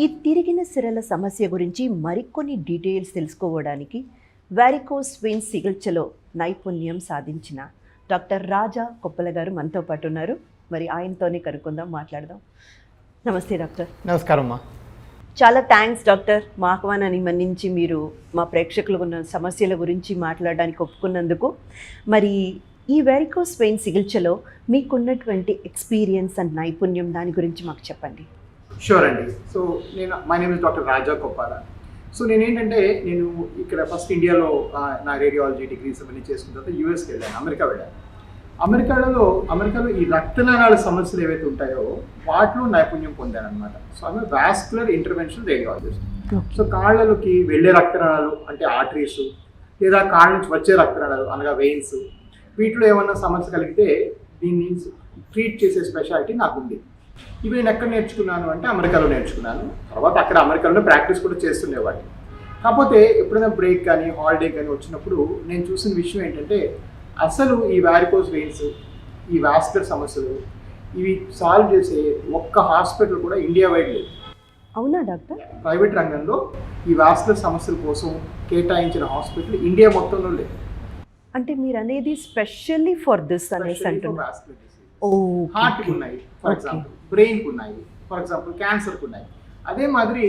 ఈ తిరిగిన సిరల సమస్య గురించి మరికొన్ని డీటెయిల్స్ తెలుసుకోవడానికి వారికోస్ వెయిన్స్ చికిత్సలో నైపుణ్యం సాధించిన డాక్టర్ రాజా కొప్పల గారు మనతో పాటు ఉన్నారు. మరి ఆయనతోనే కనుక్కుందాం, మాట్లాడదాం. నమస్తే డాక్టర్. నమస్కారం అమ్మా. చాలా థ్యాంక్స్ డాక్టర్, మా ఆహ్వానాన్ని మన్నించి మీరు మా ప్రేక్షకులకు ఉన్న సమస్యల గురించి మాట్లాడడానికి ఒప్పుకున్నందుకు. మరి ఈ వారికోస్ వెయిన్ చికిత్సలో మీకున్నటువంటి ఎక్స్పీరియన్స్ అండ్ నైపుణ్యం దాని గురించి మాకు చెప్పండి. షూర్ అండి. So my name is doctor Raja Coppola. So నేను ఇక్కడ ఫస్ట్ ఇండియాలో నా రేడియాలజీ డిగ్రీస్ అవన్నీ చేసుకున్న తర్వాత యూఎస్కి వెళ్ళాను, అమెరికా వెళ్ళాను. అమెరికాలో ఈ రక్తనాళాల సమస్యలు ఏవైతే ఉంటాయో వాటిలో నైపుణ్యం పొందాను అనమాట. సో ఆమె వాస్కులర్ ఇంటర్వెన్షన్ రేడియాలజిస్ట్. సో కాళ్ళలోకి వెళ్ళే రక్తనాళాలు అంటే ఆర్టరీస్, లేదా కాళ్ళ నుంచి వచ్చే రక్తనాళాలు అనగా వెయిన్స్, వీటిలో ఏమన్నా సమస్య కలిగితే దీన్ని ట్రీట్ చేసే స్పెషాలిటీ నాకు ఉంది. ఇవి నేను ఎక్కడ నేర్చుకున్నాను అంటే అమెరికాలో నేర్చుకున్నాను. తర్వాత అక్కడ అమెరికాలో ప్రాక్టీస్ కూడా చేస్తుండేవాడిని. కాకపోతే ఎప్పుడైనా బ్రేక్ కానీ హాలిడే కానీ వచ్చినప్పుడు నేను చూసిన విషయం ఏంటంటే అసలు ఈ వారికోస్ వెయిన్స్, ఈ వాస్కులర్ సమస్యలు ఇవి సాల్వ్ చేసే ఒక్క హాస్పిటల్ కూడా ఇండియా వైడ్ లేదు. అవునా డాక్టర్? ప్రైవేట్ రంగంలో ఈ వాస్కులర్ సమస్యల కోసం కేటాయించిన హాస్పిటల్ ఇండియా మొత్తంలో లేదు. అంటే మీరు అనేది స్పెషల్లీ ఫర్ దిస్ అనేసి అంటున్నారు. హార్ట్కి ఉన్నాయి, ఫర్ ఎగ్జాంపుల్ బ్రెయిన్కి ఉన్నాయి, ఫర్ ఎగ్జాంపుల్ క్యాన్సర్కి ఉన్నాయి. అదే మాదిరి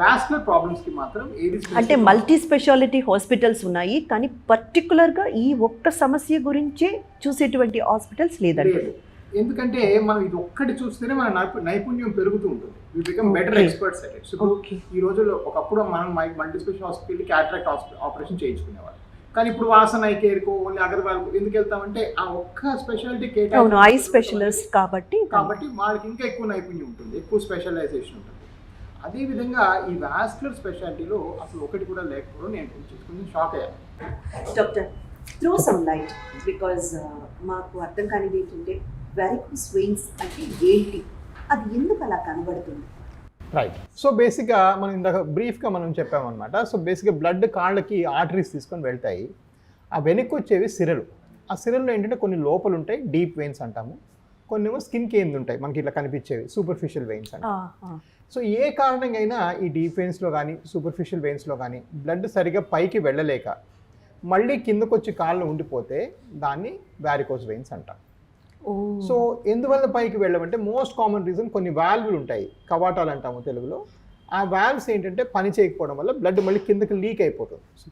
వాస్కులర్ ప్రాబ్లమ్స్కి మాత్రం ఏది అంటే మల్టీ స్పెషాలిటీ హాస్పిటల్స్ ఉన్నాయి, కానీ పర్టికులర్గా ఈ ఒక్క సమస్య గురించే చూసేటువంటి హాస్పిటల్స్ లేదండి. ఎందుకంటే మనం ఇది ఒక్కటి చూస్తేనే మన నైపుణ్యం పెరుగుతూ ఉంటుంది. We become better experts at it. So ఈ రోజుల్లో ఒకప్పుడు మనం మల్టీ స్పెషల్ హాస్పిటల్కి క్యాటరాక్ట్ ఆపరేషన్ చేయించుకునేవాళ్ళు. కానీ ఇప్పుడు వాసన ఐ కేర్కో ఓన్లీ అగర్వాల్కో ఎందుకు వెళ్తామంటే ఆ ఒక్క స్పెషాలిటీ ఐ స్పెషలిస్ట్ కాబట్టి వాళ్ళకి ఇంకా ఎక్కువ నైపుణ్యం ఉంటుంది, ఎక్కువ స్పెషలైజేషన్ ఉంటుంది. అదేవిధంగా ఈ వాస్కులర్ స్పెషాలిటీలో అసలు ఒకటి కూడా లేకపోవడం నేను కొంచెం షాక్ అయ్యాను. Doctor, throw some light, because మాకు అర్థం కానిది ఏంటంటే వారికోస్ వెయిన్స్ అంటే ఏంటి, అది ఎందుకు అలా కనబడుతుంది? రైట్. సో బేసిక్గా మనం ఇందాక బ్రీఫ్గా మనం చెప్పామన్నమాట. సో బేసిక్గా బ్లడ్ కాళ్ళకి ఆర్టరీస్ తీసుకొని వెళ్తాయి. ఆ వెనక్కి వచ్చేవి సిరలు. ఆ సిరల్లో ఏంటంటే కొన్ని లోపలు ఉంటాయి, డీప్ వెయిన్స్ అంటాము. కొన్ని ఏమో స్కిన్ కింద ఉంటాయి, మనకి ఇట్లా కనిపించేవి సూపర్ఫిషియల్ వెయిన్స్ అంటాం. సో ఏ కారణంగా అయినా ఈ డీప్ వెయిన్స్లో కానీ సూపర్ఫిషియల్ వెయిన్స్లో కానీ బ్లడ్ సరిగా పైకి వెళ్ళలేక మళ్ళీ కిందకు వచ్చి కాళ్ళు ఉండిపోతే దాన్ని వారికోస్ వెయిన్స్ అంటాం. సో ఎందువల్ల పైకి వెళ్ళమంటే మోస్ట్ కామన్ రీజన్ కొన్ని వాల్వ్లు ఉంటాయి, కవాటాలు అంటాము తెలుగులో. ఆ వాల్వ్స్ ఏంటంటే పని చేయకపోవడం వల్ల బ్లడ్ మళ్ళీ కిందకి లీక్ అయిపోతుంది. సో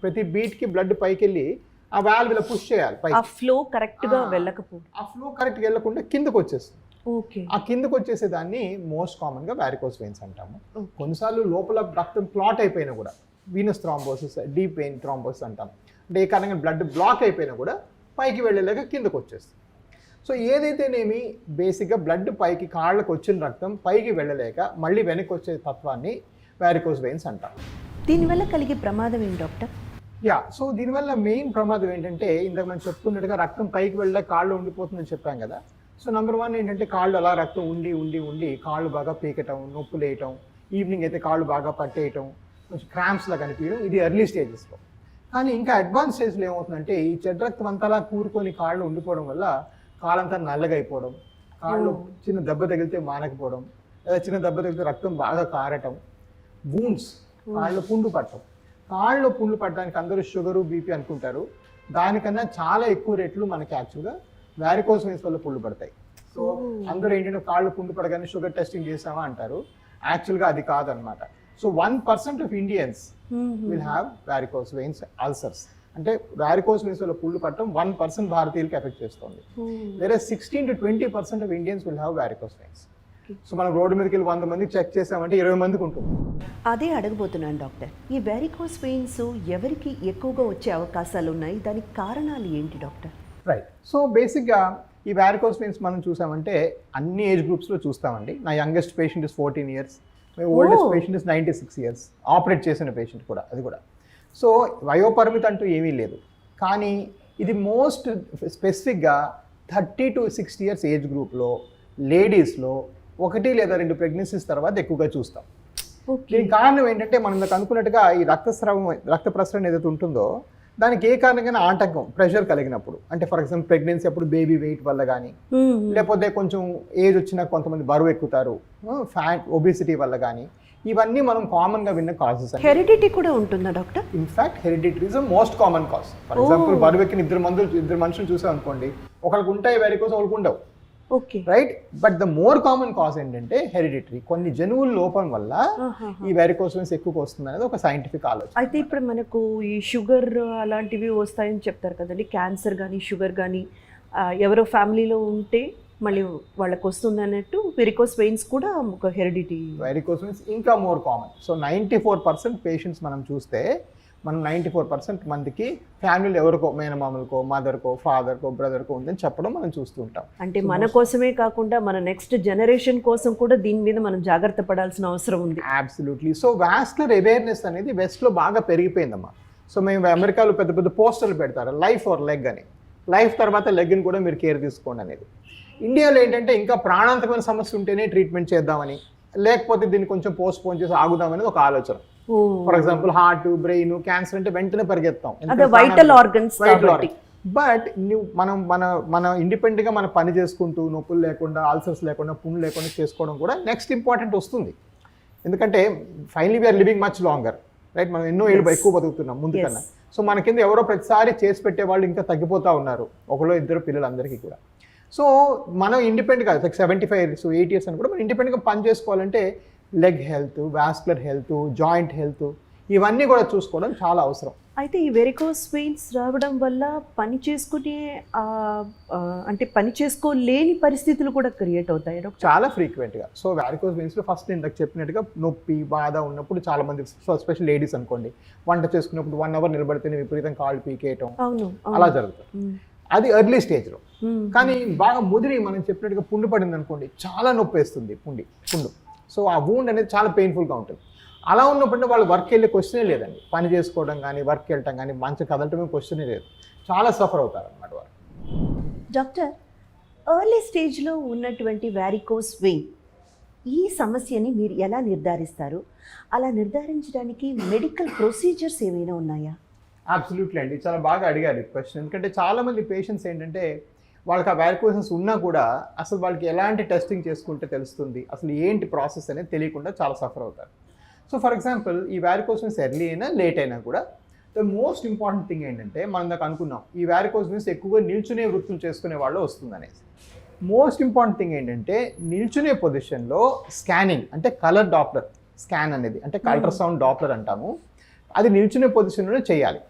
ప్రతి బీట్కి బ్లడ్ పైకి వెళ్ళి ఆ వాల్వ్ ఇలా పుష్ చేయాలి, ఆ ఫ్లో కరెక్ట్గా వెళ్ళకుండా కిందకు వచ్చేస్తుంది. ఆ కిందకు వచ్చేసేదాన్ని మోస్ట్ కామన్గా వారికోస్ వెయిన్స్ అంటాము. కొన్నిసార్లు లోపల రక్తం క్లాట్ అయిపోయినా కూడా venous thrombosis, deep vein thrombosis అంటాం. అంటే ఏ కారణంగా బ్లడ్ బ్లాక్ అయిపోయినా కూడా పైకి వెళ్ళలేక కిందకు వచ్చేస్తుంది. సో ఏదైతేనేమి బేసిక్గా బ్లడ్ పైకి కాళ్ళకు వచ్చిన రక్తం పైకి వెళ్ళలేక మళ్ళీ వెనక్కి వచ్చే తత్వాన్ని వారికోస్ వెయిన్స్ అంటాం. దీనివల్ల కలిగే ప్రమాదం ఏంటి డాక్టర్? సో దీనివల్ల మెయిన్ ప్రమాదం ఏంటంటే ఇందాక మనం చెప్పుకున్నట్టుగా రక్తం పైకి వెళ్ళలేక కాళ్ళు ఉండిపోతుందని చెప్పాం కదా. సో నెంబర్ 1 ఏంటంటే కాళ్ళు అలా రక్తం ఉండి కాళ్ళు బాగా పీకటం, నొప్పులు వేయటం, ఈవినింగ్ అయితే కాళ్ళు బాగా పట్టేయటం, కొంచెం క్రాంప్స్లా కనిపించడం, ఇది ఎర్లీ స్టేజెస్లో. కానీ ఇంకా అడ్వాన్స్ స్టేజ్లో ఏమవుతుందంటే ఈ చెడ్డ రక్తం అంతలా కూరుకొని కాళ్ళు ఉండిపోవడం వల్ల కాళ్ళంతా నల్లగా అయిపోవడం, కాళ్ళు చిన్న దెబ్బ తగిలితే మానకపోవడం, లేదా చిన్న దెబ్బ తగిలితే రక్తం బాగా కారటం, వూండ్స్, కాళ్ళు పుండు పట్టడం. కాళ్ళు పుండ్లు పట్టడానికి అందరూ షుగరు బీపీ అనుకుంటారు, దానికన్నా చాలా ఎక్కువ రేట్లు మనకి యాక్చువల్గా వారికోస్ వెయిన్స్ వల్ల పుండ్లు పడతాయి. సో అందరూ ఏంటంటే కాళ్ళు పుండు పడగానే షుగర్ టెస్టింగ్ చేసామా అంటారు, యాక్చువల్గా అది కాదనమాట. So 1% of Indians will have varicose veins ulcers. అంటే వారికోస్ వెయిన్స్ వల్ల పుండ్లు పట్టడం 1% భారతీయులకి ఎఫెక్ట్ చేస్తుంది. వేరే 16 to 20% of Indians will have varicose veins. So మనం రోడ్డు మీదకి వెళ్ళి 100 మందికి చెక్ చేసామంటే 20 మందికి ఉంటుంది. అదే అడగబోతున్నాను డాక్టర్, ఈ వారికోస్ వెయిన్స్ ఎవరికి ఎక్కువగా వచ్చే అవకాశాలు ఉన్నాయి, దానికి కారణాలు ఏంటి డాక్టర్? రైట్. సో బేసిక్గా ఈ వారికోస్ వెయిన్స్ మనం చూసామంటే అన్ని ఏజ్ గ్రూప్స్లో చూస్తామండి. నా youngest patient is 14 years, my oldest patient is 96 years, operate చేసిన పేషెంట్ కూడా అది కూడా. సో వయోపరిమితి అంటూ ఏమీ లేదు, కానీ ఇది మోస్ట్ స్పెసిఫిక్గా 30 to 60 years ఏజ్ గ్రూప్లో లేడీస్లో 1 లేదా 2 ప్రెగ్నెన్సీస్ తర్వాత ఎక్కువగా చూస్తాం. దీనికి కారణం ఏంటంటే మనం అనుకున్నట్టుగా ఈ రక్త ప్రసరణ ఏదైతే ఉంటుందో దానికి ఏ కారణంగా ఆటంకం ప్రెషర్ కలిగినప్పుడు, అంటే ఫర్ ఎగ్జాంపుల్ ప్రెగ్నెన్సీ అప్పుడు బేబీ వెయిట్ వల్ల కానీ, లేకపోతే కొంచెం ఏజ్ వచ్చినా కొంతమంది బరువు ఎక్కుతారు, ఫ్యాట్ ఒబిసిటీ వల్ల కానీ, ఇవన్నీ మనం కామన్గా విన్న కాజెస్. హెరిడిటీ కూడా ఉంటుందా doctor? In fact hereditary is most common cause. For example బరువు ఎక్కిన ఇద్దరు మనుషులు చూసాం అనుకోండి, ఒకరికి ఉంటాయి వెరికోస్, ఒకరికి ఉండవు. Okay, right. But the more common cause ఏంటంటే హెరిడిటరీ, కొన్ని జనువుల లోపం వల్ల ఈ వెరికోస్ వెయిన్స్ ఎక్కువ వస్తుంది అనేది ఒక సైంటిఫిక్ ఆలోచన. అయితే ఇప్పుడు మనకు ఈ షుగర్ అలాంటివి వస్తాయని చెప్తారు కదండి, క్యాన్సర్ కానీ షుగర్ కానీ ఎవరో ఫ్యామిలీలో ఉంటే మళ్ళీ వాళ్ళకి వస్తుంది అన్నట్టు వెరికోస్ వెయిన్స్ కూడా ఒక హెరిడిటీ. వెరికోస్ వెయిన్స్ ఇంకా మోర్ కామన్. సో 94% పేషెంట్స్ మనం చూస్తే, మనం 94% మందికి ఫ్యామిలీలో ఎవరికో, మేనమామలకో, మదర్కో, ఫాదర్కో, బ్రదర్కో ఉందని చెప్పడం మనం చూస్తూ ఉంటాం. అంటే మన కోసమే కాకుండా మన నెక్స్ట్ జనరేషన్ కోసం కూడా దీని మీద మనం జాగ్రత్త పడాల్సిన అవసరం ఉంది. అబ్సల్యూట్లీ. సో వాస్కులర్ అవేర్నెస్ అనేది వెస్ట్లో బాగా పెరిగిపోయిందమ్మా. సో మేము అమెరికాలో పెద్ద పెద్ద పోస్టర్లు పెడతారు, లైఫ్ ఆర్ లెగ్ అని, లైఫ్ తర్వాత లెగ్ని కూడా మీరు కేర్ తీసుకోండి అనేది. ఇండియాలో ఏంటంటే ఇంకా ప్రాణాంతకమైన సమస్య ఉంటేనే ట్రీట్మెంట్ చేద్దామని, లేకపోతే దీన్ని కొంచెం పోస్ట్పోన్ చేసి ఆగుదామనేది ఒక ఆలోచన. For example heart, brain, cancer అంటే వెంటనే పరిగెత్తాం, వైటల్ ఆర్గన్స్. బట్ మనం మన ఇండిపెండెంట్గా మన పని చేసుకుంటూ నొప్పులు లేకుండా, అల్సర్స్ లేకుండా, పుండ్లు లేకుండా చేసుకోవడం కూడా నెక్స్ట్ ఇంపార్టెంట్ వస్తుంది. ఎందుకంటే finally we are living much longer, right. మనం ఎన్నో ఏళ్ళు ఎక్కువ బతుకుతున్నాం ముందు కన్నా. సో మన కింద ఎవరో ప్రతిసారి చేసి పెట్టే వాళ్ళు ఇంకా తగ్గిపోతూ ఉన్నారు, ఒకళ్ళు ఇద్దరు పిల్లలందరికీ కూడా. సో మనం ఇండిపెండెంట్గా లైక్ 75 years 8 years అని కూడా మనం ఇండిపెండెంట్గా పని చేసుకోవాలంటే leg health, vascular health, joint health, ఇవన్నీ కూడా చూసుకోవడం చాలా అవసరం. అయితే ఈ వెరికోస్ వెయిన్స్ రావడం వల్ల పని చేసుకునే అంటే పని చేసుకోలేని పరిస్థితులు కూడా క్రియేట్ అవుతాయి చాలా ఫ్రీక్వెంట్గా. సో వారికోస్ వెయిన్స్లో ఫస్ట్ నేను చెప్పినట్టుగా నొప్పి, బాధ ఉన్నప్పుడు చాలా మంది, స్పెషల్ లేడీస్ అనుకోండి, వంట చేసుకున్నప్పుడు 1 hour నిలబడితేనే విపరీతం కాళ్ళు పీకేయటం, అలా జరుగుతుంది. అది ఎర్లీ స్టేజ్లో. కానీ బాగా ముదిరి మనం చెప్పినట్టుగా పుండు పడింది అనుకోండి, చాలా నొప్పి వేస్తుంది పుండు. సో ఆ వూండ్ అనేది చాలా పెయిన్ఫుల్గా ఉంటుంది. అలా ఉన్నప్పుడు వాళ్ళు వర్క్ వెళ్ళే క్వశ్చనే లేదండి, పని చేసుకోవడం కానీ, వర్క్ వెళ్ళటం కానీ, మంచి కదలటమే క్వశ్చనే లేదు, చాలా సఫర్ అవుతారు అన్నమాట వారు. డాక్టర్, ఎర్లీ స్టేజ్లో ఉన్నటువంటి వారికోస్ వెయిన్, ఈ సమస్యని మీరు ఎలా నిర్ధారిస్తారు? అలా నిర్ధారించడానికి మెడికల్ ప్రొసీజర్స్ ఏమైనా ఉన్నాయా? అబ్సల్యూట్లీ అండి, చాలా బాగా అడిగారు ఈ క్వశ్చన్. ఎందుకంటే చాలామంది పేషెంట్స్ ఏంటంటే వాళ్ళకి ఆ వారికోసెస్ ఉన్నా కూడా అసలు వాళ్ళకి ఎలాంటి టెస్టింగ్ చేసుకుంటే తెలుస్తుంది, అసలు ఏంటి ప్రాసెస్ అనేది తెలియకుండా చాలా సఫర్ అవుతారు. సో ఫర్ ఎగ్జాంపుల్ ఈ వారికోస్ వెయిన్స్ ఎర్లీ అయినా లేట్ అయినా కూడా ద మోస్ట్ ఇంపార్టెంట్ థింగ్ ఏంటంటే, మనం దాకా అనుకున్నాం ఈ వారికోస్ వెయిన్స్ ఎక్కువగా నిల్చునే వృత్తులు చేసుకునే వాళ్ళు వస్తుందనేసి. మోస్ట్ ఇంపార్టెంట్ థింగ్ ఏంటంటే నిల్చునే పొజిషన్లో స్కానింగ్, అంటే కలర్ డాప్లర్ స్కాన్ అనేది, అంటే అల్ట్రాసౌండ్ డాప్లర్ అంటాము, అది నిల్చునే పొజిషన్లోనే చేయాలి.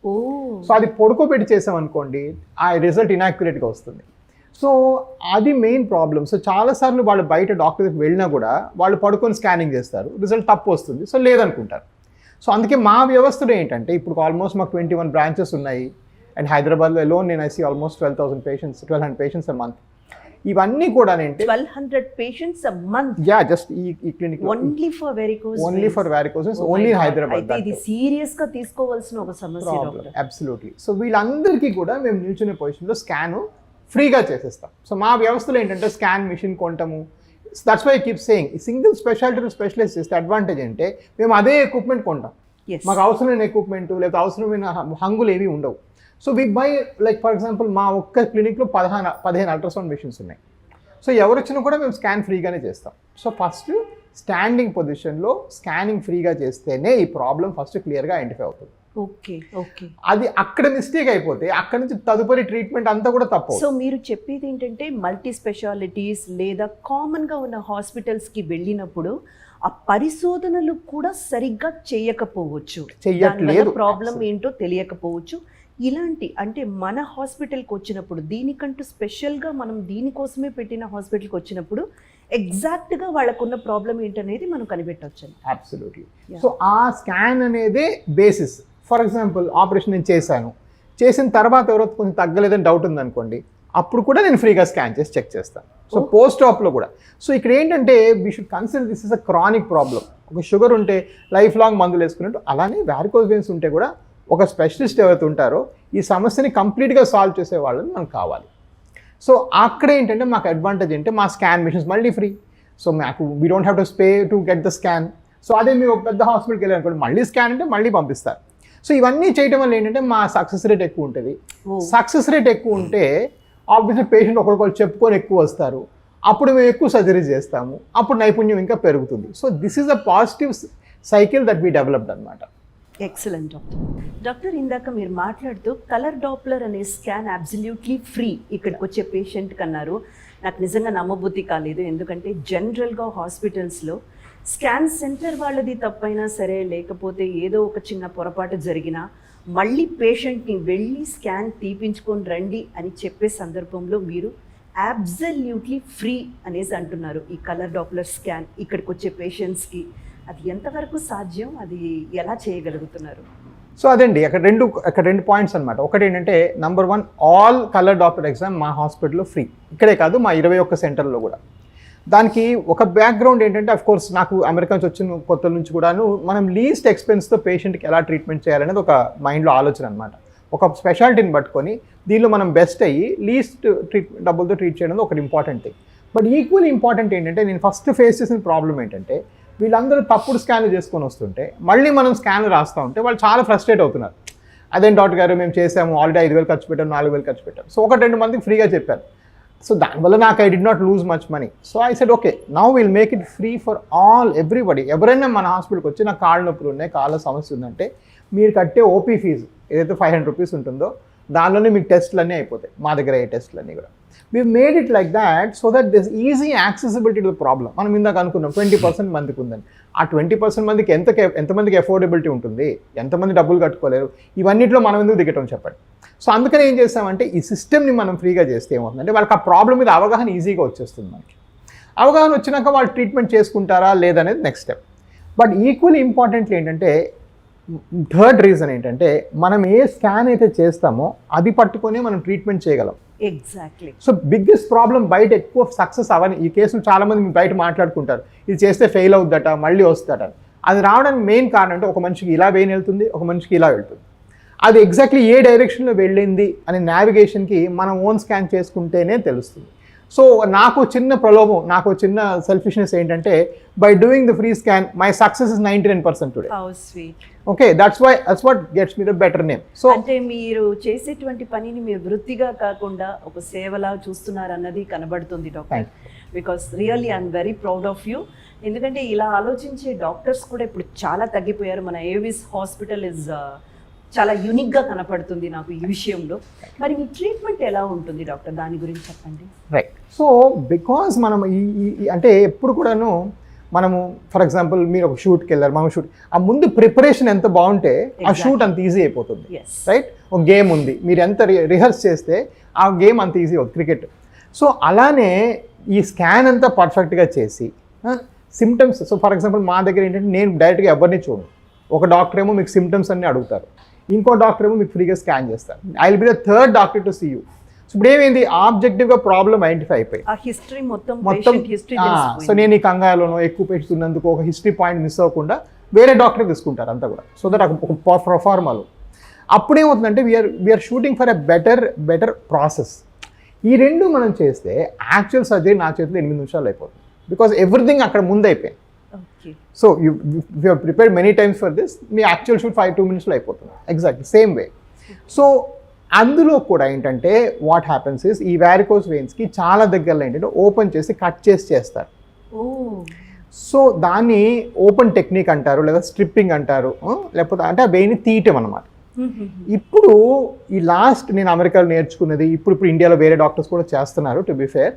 సో అది పడుకోబెట్టి చేసామనుకోండి ఆ రిజల్ట్ ఇనాక్యురేట్గా వస్తుంది. సో అది మెయిన్ ప్రాబ్లమ్. సో చాలాసార్లు వాళ్ళు బయట డాక్టర్ దగ్గరికి వెళ్ళినా కూడా వాళ్ళు పడుకొని స్కానింగ్ చేస్తారు, రిజల్ట్ తప్పు వస్తుంది, సో లేదనుకుంటారు. సో అందుకే మా వ్యవస్థలో ఏంటంటే ఇప్పుడు ఆల్మోస్ట్ మాకు 21 branches ఉన్నాయి, అండ్ హైదరాబాద్లో ఎలోన్ నేను IC almost 1200 patients a month. ఇవన్నీ కూడా 1200 patients a month. Yeah, just ఈ clinic only for varicose veins, only Hyderabad. ఇది సీరియస్ గా తీసుకోవాల్సిన ఒక సమస్య డాక్టర్. అబ్సల్యూట్లీ. సో వీళ్ళందరికీ కూడా మేము నిల్చునే పొజిషన్లో స్కాన్ ఫ్రీగా చేసేస్తాం. సో మా వ్యవస్థలో ఏంటంటే స్కాన్ మిషన్ కొంటాము. That's why keep saying single speciality specialize చేస్తే అడ్వాంటేజ్ అంటే మేము అదే ఎక్విప్మెంట్ కొంటాం, మాకు అవసరమైన ఎక్విప్మెంట్ లేదా అవసరమైన హంగులు ఏవి ఉండవు. So we buy like for example మా ఒక్క క్లినిక్లో 15 అల్ట్రాసౌండ్ మెషిన్స్ ఉన్నాయి. సో ఎవరు వచ్చినా కూడా మేము స్కాన్ ఫ్రీగానే చేస్తాం. సో ఫస్ట్ స్టాండింగ్ పొజిషన్లో స్కానింగ్ ఫ్రీగా చేస్తేనే ఈ ప్రాబ్లం ఫస్ట్ క్లియర్గా ఐడెంటిఫై అవుతుంది. ఓకే ఓకే, అది అక్కడ మిస్టేక్ అయిపోతే అక్కడ నుంచి తదుపరి ట్రీట్మెంట్ అంతా కూడా తప్పు. సో మీరు చెప్పేది ఏంటంటే మల్టీ స్పెషాలిటీస్ లేదా కామన్గా ఉన్న హాస్పిటల్స్కి వెళ్ళినప్పుడు ఆ పరిశోధనలు కూడా సరిగ్గా చేయకపోవచ్చు, ప్రాబ్లం ఏంటో తెలియకపోవచ్చు. ఇలాంటి అంటే మన హాస్పిటల్కి వచ్చినప్పుడు దీనికంటూ స్పెషల్గా మనం దీనికోసమే పెట్టిన హాస్పిటల్కి వచ్చినప్పుడు ఎగ్జాక్ట్గా వాళ్ళకున్న ప్రాబ్లం ఏంటనేది మనం కనిపెట్టవచ్చు. అబ్సల్యూట్లీ. సో ఆ స్కాన్ అనేదే బేసిస్. ఫర్ ఎగ్జాంపుల్ ఆపరేషన్ నేను చేసిన తర్వాత ఎవరో కొంచెం తగ్గలేదని డౌట్ ఉందనుకోండి, అప్పుడు కూడా నేను ఫ్రీగా స్కాన్ చేసి చెక్ చేస్తాను. సో పోస్ట్ ఆప్లో కూడా. సో ఇక్కడ ఏంటంటే we should consider this is a chronic problem. ఒక షుగర్ ఉంటే లైఫ్ లాంగ్ మందులు వేసుకున్నట్టు, అలానే వారికోస్ వెయిన్స్ ఉంటే కూడా ఒక స్పెషలిస్ట్ ఎవరైతే ఉంటారో ఈ సమస్యని కంప్లీట్గా సాల్వ్ చేసే వాళ్ళని మనకు కావాలి. సో అక్కడ ఏంటంటే మాకు అడ్వాంటేజ్ ఏంటంటే మా స్కాన్ మిషన్స్ మళ్ళీ ఫ్రీ. సో మాకు we don't have to pay to get the scan. So అదే మీరు ఒక పెద్ద హాస్పిటల్కి వెళ్ళారనుకోండి, మళ్ళీ స్కాన్ అంటే మళ్ళీ పంపిస్తారు. సో ఇవన్నీ చేయడం వల్ల ఏంటంటే మా సక్సెస్ రేట్ ఎక్కువ ఉంటుంది. ఓ. సక్సెస్ రేట్ ఎక్కువ ఉంటే ఆబ్వియస్లీ పేషెంట్ ఒకరికొకరు చెప్పుకొని ఎక్కువ వస్తారు, అప్పుడు మేము ఎక్కువ సర్జరీ చేస్తాము, అప్పుడు నైపుణ్యం ఇంకా పెరుగుతుంది. So this is a positive cycle that we developed అనమాట. Excellent doctor. డాక్టర్, ఇందాక మీరు మాట్లాడుతూ కలర్ డాప్లర్ అనే స్కాన్ అబ్సల్యూట్లీ ఫ్రీ ఇక్కడికి వచ్చే పేషెంట్కి అన్నారు. నాకు నిజంగా నమ్మబుద్ధి కాలేదు, ఎందుకంటే జనరల్గా హాస్పిటల్స్లో స్కాన్ సెంటర్ వాళ్ళది తప్పైనా సరే, లేకపోతే ఏదో ఒక చిన్న పొరపాటు జరిగినా మళ్ళీ పేషెంట్ని వెళ్ళి స్కాన్ తీపించుకొని రండి అని చెప్పే సందర్భంలో మీరు అబ్సల్యూట్లీ ఫ్రీ అనేసి అంటున్నారు. ఈ కలర్ డాప్లర్ స్కాన్ ఇక్కడికి వచ్చే పేషెంట్స్కి అది ఎంతవరకు సాధ్యం, అది ఎలా చేయగలుగుతున్నారు? సో అదండి, అక్కడ రెండు పాయింట్స్ అనమాట. ఒకటి ఏంటంటే number 1, all colour Doppler exam మా హాస్పిటల్లో ఫ్రీ. ఇక్కడే కాదు, మా 21 సెంటర్లో కూడా. దానికి ఒక బ్యాక్గ్రౌండ్ ఏంటంటే, అఫ్ కోర్స్ నాకు అమెరికా నుంచి వచ్చిన కొత్త నుంచి కూడాను మనం లీస్ట్ ఎక్స్పెన్స్తో పేషెంట్కి ఎలా ట్రీట్మెంట్ చేయాలనేది ఒక మైండ్లో ఆలోచన అనమాట. ఒక స్పెషాలిటీని పట్టుకొని దీనిలో మనం బెస్ట్ అయ్యి లీస్ట్ డబ్బులతో ట్రీట్ చేయడం ఒకటి important thing. But equal important ఏంటంటే, నేను ఫస్ట్ ఫేస్ చేసిన ప్రాబ్లం ఏంటంటే, వీళ్ళందరూ తప్పుడు స్కాన్లు చేసుకొని వస్తుంటే మళ్ళీ మనం స్కాన్లు రాస్తూ ఉంటే వాళ్ళు చాలా ఫ్రస్ట్రేట్ అవుతున్నారు. అదేం డాక్టర్ గారు, మేము చేసాము, ఆల్రెడీ 5,000 ఖర్చు పెట్టాము, 4,000 ఖర్చు పెట్టాము. సో 1-2 మందికి ఫ్రీగా చెప్పారు. సో దానివల్ల నాకు I did not lose much money. So I said okay, now will make it free for everybody. ఎవరైనా మన హాస్పిటల్కి వచ్చి నాకు కాళ్ళ నొప్పులు ఉన్నాయి, కాళ్ళ సమస్య ఉందంటే మీరు కట్టే ఓపీ ఫీజు ఏదైతే 500 రూపీస్ ఉంటుందో దానిలోనే మీకు టెస్ట్లన్నీ అయిపోతాయి, మా దగ్గర అయ్యే టెస్ట్లన్నీ కూడా. We made it like that so that this easy accessibility to the problem. మనం ఇందాక అనుకున్నాం 20% మందికి ఉందని. ఆ 20% మందికి ఎంతమందికి అఫోర్డబిలిటీ ఉంటుంది, ఎంతమంది డబ్బులు కట్టుకోలేరు, ఇవన్నిట్లో మనం ఎందుకు దిగటం చెప్పండి. సో అందుకని ఏం చేస్తామంటే, ఈ సిస్టమ్ని మనం ఫ్రీగా చేస్తే ఏమవుతుందంటే వాళ్ళకి ఆ ప్రాబ్లం మీద అవగాహన ఈజీగా వచ్చేస్తుంది. మనకి అవగాహన వచ్చినాక వాళ్ళు ట్రీట్మెంట్ చేసుకుంటారా లేదనేది next step. But equally importantly ఏంటంటే, థర్డ్ రీజన్ ఏంటంటే, మనం ఏ స్కాన్ అయితే చేస్తామో అది పట్టుకొని మనం ట్రీట్మెంట్ చేయగలం. ఎగ్జాక్ట్లీ. సో బిగ్గెస్ట్ ప్రాబ్లం బయట ఎక్కువ సక్సెస్ అవని ఈ కేసులు చాలామంది బయట మాట్లాడుకుంటారు, ఇది చేస్తే ఫెయిల్ అవుద్దట, మళ్ళీ వస్తుందట. అది రావడానికి మెయిన్ కారణం అంటే, ఒక మనిషికి ఇలా వెయిన్ వెళ్తుంది, ఒక మనిషికి ఇలా వెళ్తుంది. అది ఎగ్జాక్ట్లీ ఏ డైరెక్షన్లో వెళ్ళింది అనే నావిగేషన్కి మనం ఓన్ స్కాన్ చేసుకుంటేనే తెలుస్తుంది. సో నాకు చిన్న ప్రలోభం, నాకు చిన్న సెల్ఫిష్నెస్ ఏంటంటే, by doing the free scan my success is 99% today. How sweet. Okay, that's what gets me the better name. So అంటే మీరు చేసేటువంటి పనిని మీరు వృత్తిగా కాకుండా ఒక సేవలా చూస్తున్నారు అన్నది కనబడుతుంది doctor. Because really I'm very proud of you. ఎందుకంటే ఇలా ఆలోచించే డాక్టర్స్ కూడా ఇప్పుడు చాలా తగ్గిపోయారు. మన ఏవిస్ హాస్పిటల్ ఇస్ చాలా యూనిక్గా కనపడుతుంది నాకు ఈ విషయంలో. మరి మీ ట్రీట్మెంట్ ఎలా ఉంటుంది డాక్టర్, దాని గురించి చెప్పండి. రైట్. సో బికాజ్ మనం అంటే ఎప్పుడు కూడాను మనము, ఫర్ ఎగ్జాంపుల్ మీరు ఒక షూట్కి వెళ్ళారు, మనం షూట్ ఆ ముందు ప్రిపరేషన్ ఎంత బాగుంటే ఆ షూట్ అంత ఈజీ అయిపోతుంది. రైట్. ఒక గేమ్ ఉంది, మీరు ఎంత రిహర్స్ చేస్తే ఆ గేమ్ అంత ఈజీ అవుతుంది, క్రికెట్. సో అలానే ఈ స్కాన్ అంతా పర్ఫెక్ట్గా చేసి సిమ్టమ్స్. సో ఫర్ ఎగ్జాంపుల్ మా దగ్గర ఏంటంటే, నేను డైరెక్ట్గా ఎవరిని చూడను. ఒక డాక్టర్ ఏమో మీకు సిమ్టమ్స్ అన్నీ అడుగుతారు, ఇంకో డాక్టర్ ఏమో మీకు ఫ్రీగా స్కాన్ చేస్తారు. I will be the third doctor to see you. So ఇప్పుడు ఏమైంది, ఆబ్జెక్టివ్గా ప్రాబ్లం ఐడెంటిఫై అయిపోయి ఆ హిస్టరీ మొత్తం. సో నేను ఈ కంగారులోనో ఎక్కువ పేషెంట్స్ ఉన్నందుకు ఒక హిస్టరీ పాయింట్ మిస్ అవ్వకుండా వేరే డాక్టర్ తీసుకుంటారు అంతా కూడా. సో దట్ ఒక ప్రొఫార్మాలు అప్పుడేమవుతుందంటే, we're shooting for a better process. ఈ రెండు మనం చేస్తే యాక్చువల్ సర్జరీ నా చేతిలో 8 నిమిషాలు అయిపోతుంది. బికాస్ ఎవ్రీథింగ్ అక్కడ ముందు అయిపోయింది. So you prepare many times for this, me actual shoot 5-2 మినిట్స్లో అయిపోతుంది. Exactly same way. సో అందులో కూడా ఏంటంటే వాట్ హ్యాపెన్స్ ఇస్, ఈ వారికోస్ వెయిన్స్కి చాలా దగ్గరలో ఏంటంటే ఓపెన్ చేసి కట్ చేసి చేస్తారు. సో దాన్ని ఓపెన్ టెక్నిక్ అంటారు, లేదా స్ట్రిప్పింగ్ అంటారు, లేకపోతే అంటే ఆ వెయిన్ తీయటం అనమాట. ఇప్పుడు ఈ లాస్ట్ నేను అమెరికాలో నేర్చుకున్నది, ఇప్పుడు ఇండియాలో వేరే డాక్టర్స్ కూడా చేస్తున్నారు. టు బి ఫేర్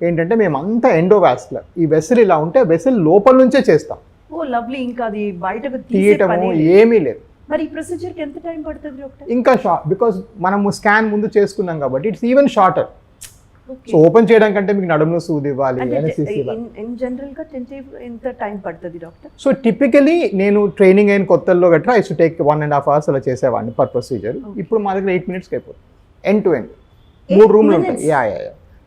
ఏంటంటే, మేమంతా ఎండోవాస్కులర్, ఈ వెసల్ ఇలా ఉంటే వెసల్ లోపల నుంచే చేస్తాం. Oh lovely. ఇంకా అది బయటకు తీయటము ఏమీ లేదు. మరి ఈ ప్రొసీజర్కి ఎంత టైం పడుతుంది డాక్టర్? ఇంకా బికాజ్ మనము స్కాన్ ముందు చేసుకున్నాం కాబట్టి it's even shorter. So open చేయడం కంటే మీకు నడుములో సూది ఇవ్వాలి, ఇన్ జనరల్ గా ఎంత టైం పడుతుంది డాక్టర్? సో టిపికలీ నేను ట్రైనింగ్ అయిన కొత్తల్లో గట్రా ఐ టు టేక్ 1.5 hours అలా చేసేవాడిని పర్ ప్రొసీజర్. ఇప్పుడు మా దగ్గర 8 minutes అయిపోతుంది, ఎండ్ టు ఎండ్. 3 రూమ్లు ఉంటాయి. యా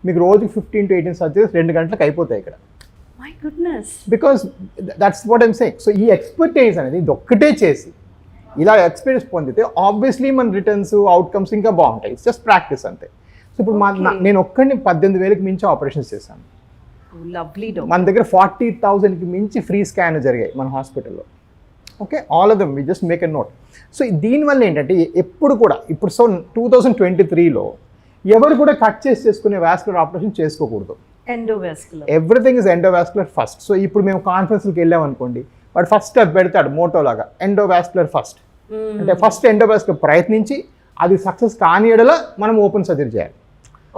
మీకు రోజుకి 15 to 18 సర్జరీస్ 2 గంటలకు అయిపోతాయి ఇక్కడ. My goodness. Because that's what I'm saying. So ఈ ఎక్స్పర్టైజ్ అనేది ఇది ఒక్కటే చేసి ఇలా ఎక్స్పీరియన్స్ పొందితే ఆబ్వియస్లీ మన రిటర్న్స్ అవుట్కమ్స్ ఇంకా బాగుంటాయి. ఇట్స్ జస్ట్ ప్రాక్టీస్ అంతే. సో ఇప్పుడు నేను ఒక్కడిని 18,000కి మించి ఆపరేషన్స్ చేశాను. లవ్లీ. మన దగ్గర 40,000కి మించి ఫ్రీ స్కాన్ జరిగాయి మన హాస్పిటల్లో. Okay, all of them we just make a note. So దీనివల్ల ఏంటంటే ఎప్పుడు కూడా ఇప్పుడు 2023లో ఎవరు కూడా కట్ చేసుకునే వాస్కులర్ ఆపరేషన్ చేసుకోకూడదు. Endovascular everything is endovascular first. So ఇప్పుడు మేము కాన్ఫరెన్స్కి వెళ్ళాం అనుకోండి, వాడు ఫస్ట్ స్టెప్ పెడతాడు మోటో లాగా, ఎండోవాస్కులర్ ఫస్ట్. అంటే ఫస్ట్ ఎండోవాస్కులర్ ప్రయత్నించి అది సక్సెస్ కాని ఎడల మనం ఓపెన్ సర్జరీ చేయాలి.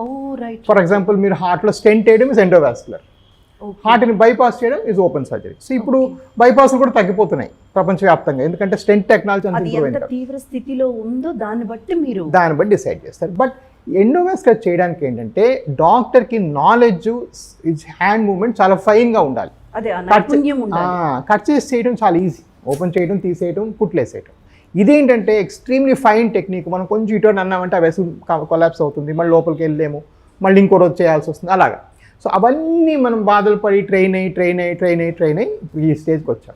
ఓ రైట్. ఫర్ ఎగ్జాంపుల్ మీరు హార్ట్లో స్టెంట్ వేయడం ఇస్ ఎండోవాస్కులర్, హార్ట్ని బైపాస్ చేయడం ఇస్ ఓపెన్ సర్జరీ. సో ఇప్పుడు బైపాస్లు కూడా తగ్గిపోతున్నాయి ప్రపంచవ్యాప్తంగా, ఎందుకంటే స్టెంట్ టెక్నాలజీ అంత అది ఇంప్రూవ్ ఎంత అయింది. తీవ్ర స్థితిలో ఉందో దాన్ని బట్టి డిసైడ్ చేస్తారు. బట్ ఎండోవాస్కులర్ చేయడానికి ఏంటంటే డాక్టర్కి నాలెడ్జ్, హ్యాండ్ మూవ్మెంట్ చాలా ఫైన్గా ఉండాలి. అదే ఆ నైపుణ్యం ఉండాలి. కట్ చేసి చేయడం చాలా ఈజీ, ఓపెన్ చేయడం, తీసేయడం, కుట్లేసేయడం. ఇదేంటంటే ఎక్స్ట్రీమ్లీ ఫైన్ టెక్నిక్. మనం కొంచెం ఇటు అన్నామంటే ఆ వెసల్ కొలాప్స్ అవుతుంది, మళ్ళీ లోపలికి వెళ్ళలేము, మళ్ళీ ఇంకో రోజు చేయాల్సి వస్తుంది అలాగా. సో అవన్నీ మనం బాధలు పడి ట్రైన్ అయ్యి ఈ స్టేజ్కి వచ్చాం.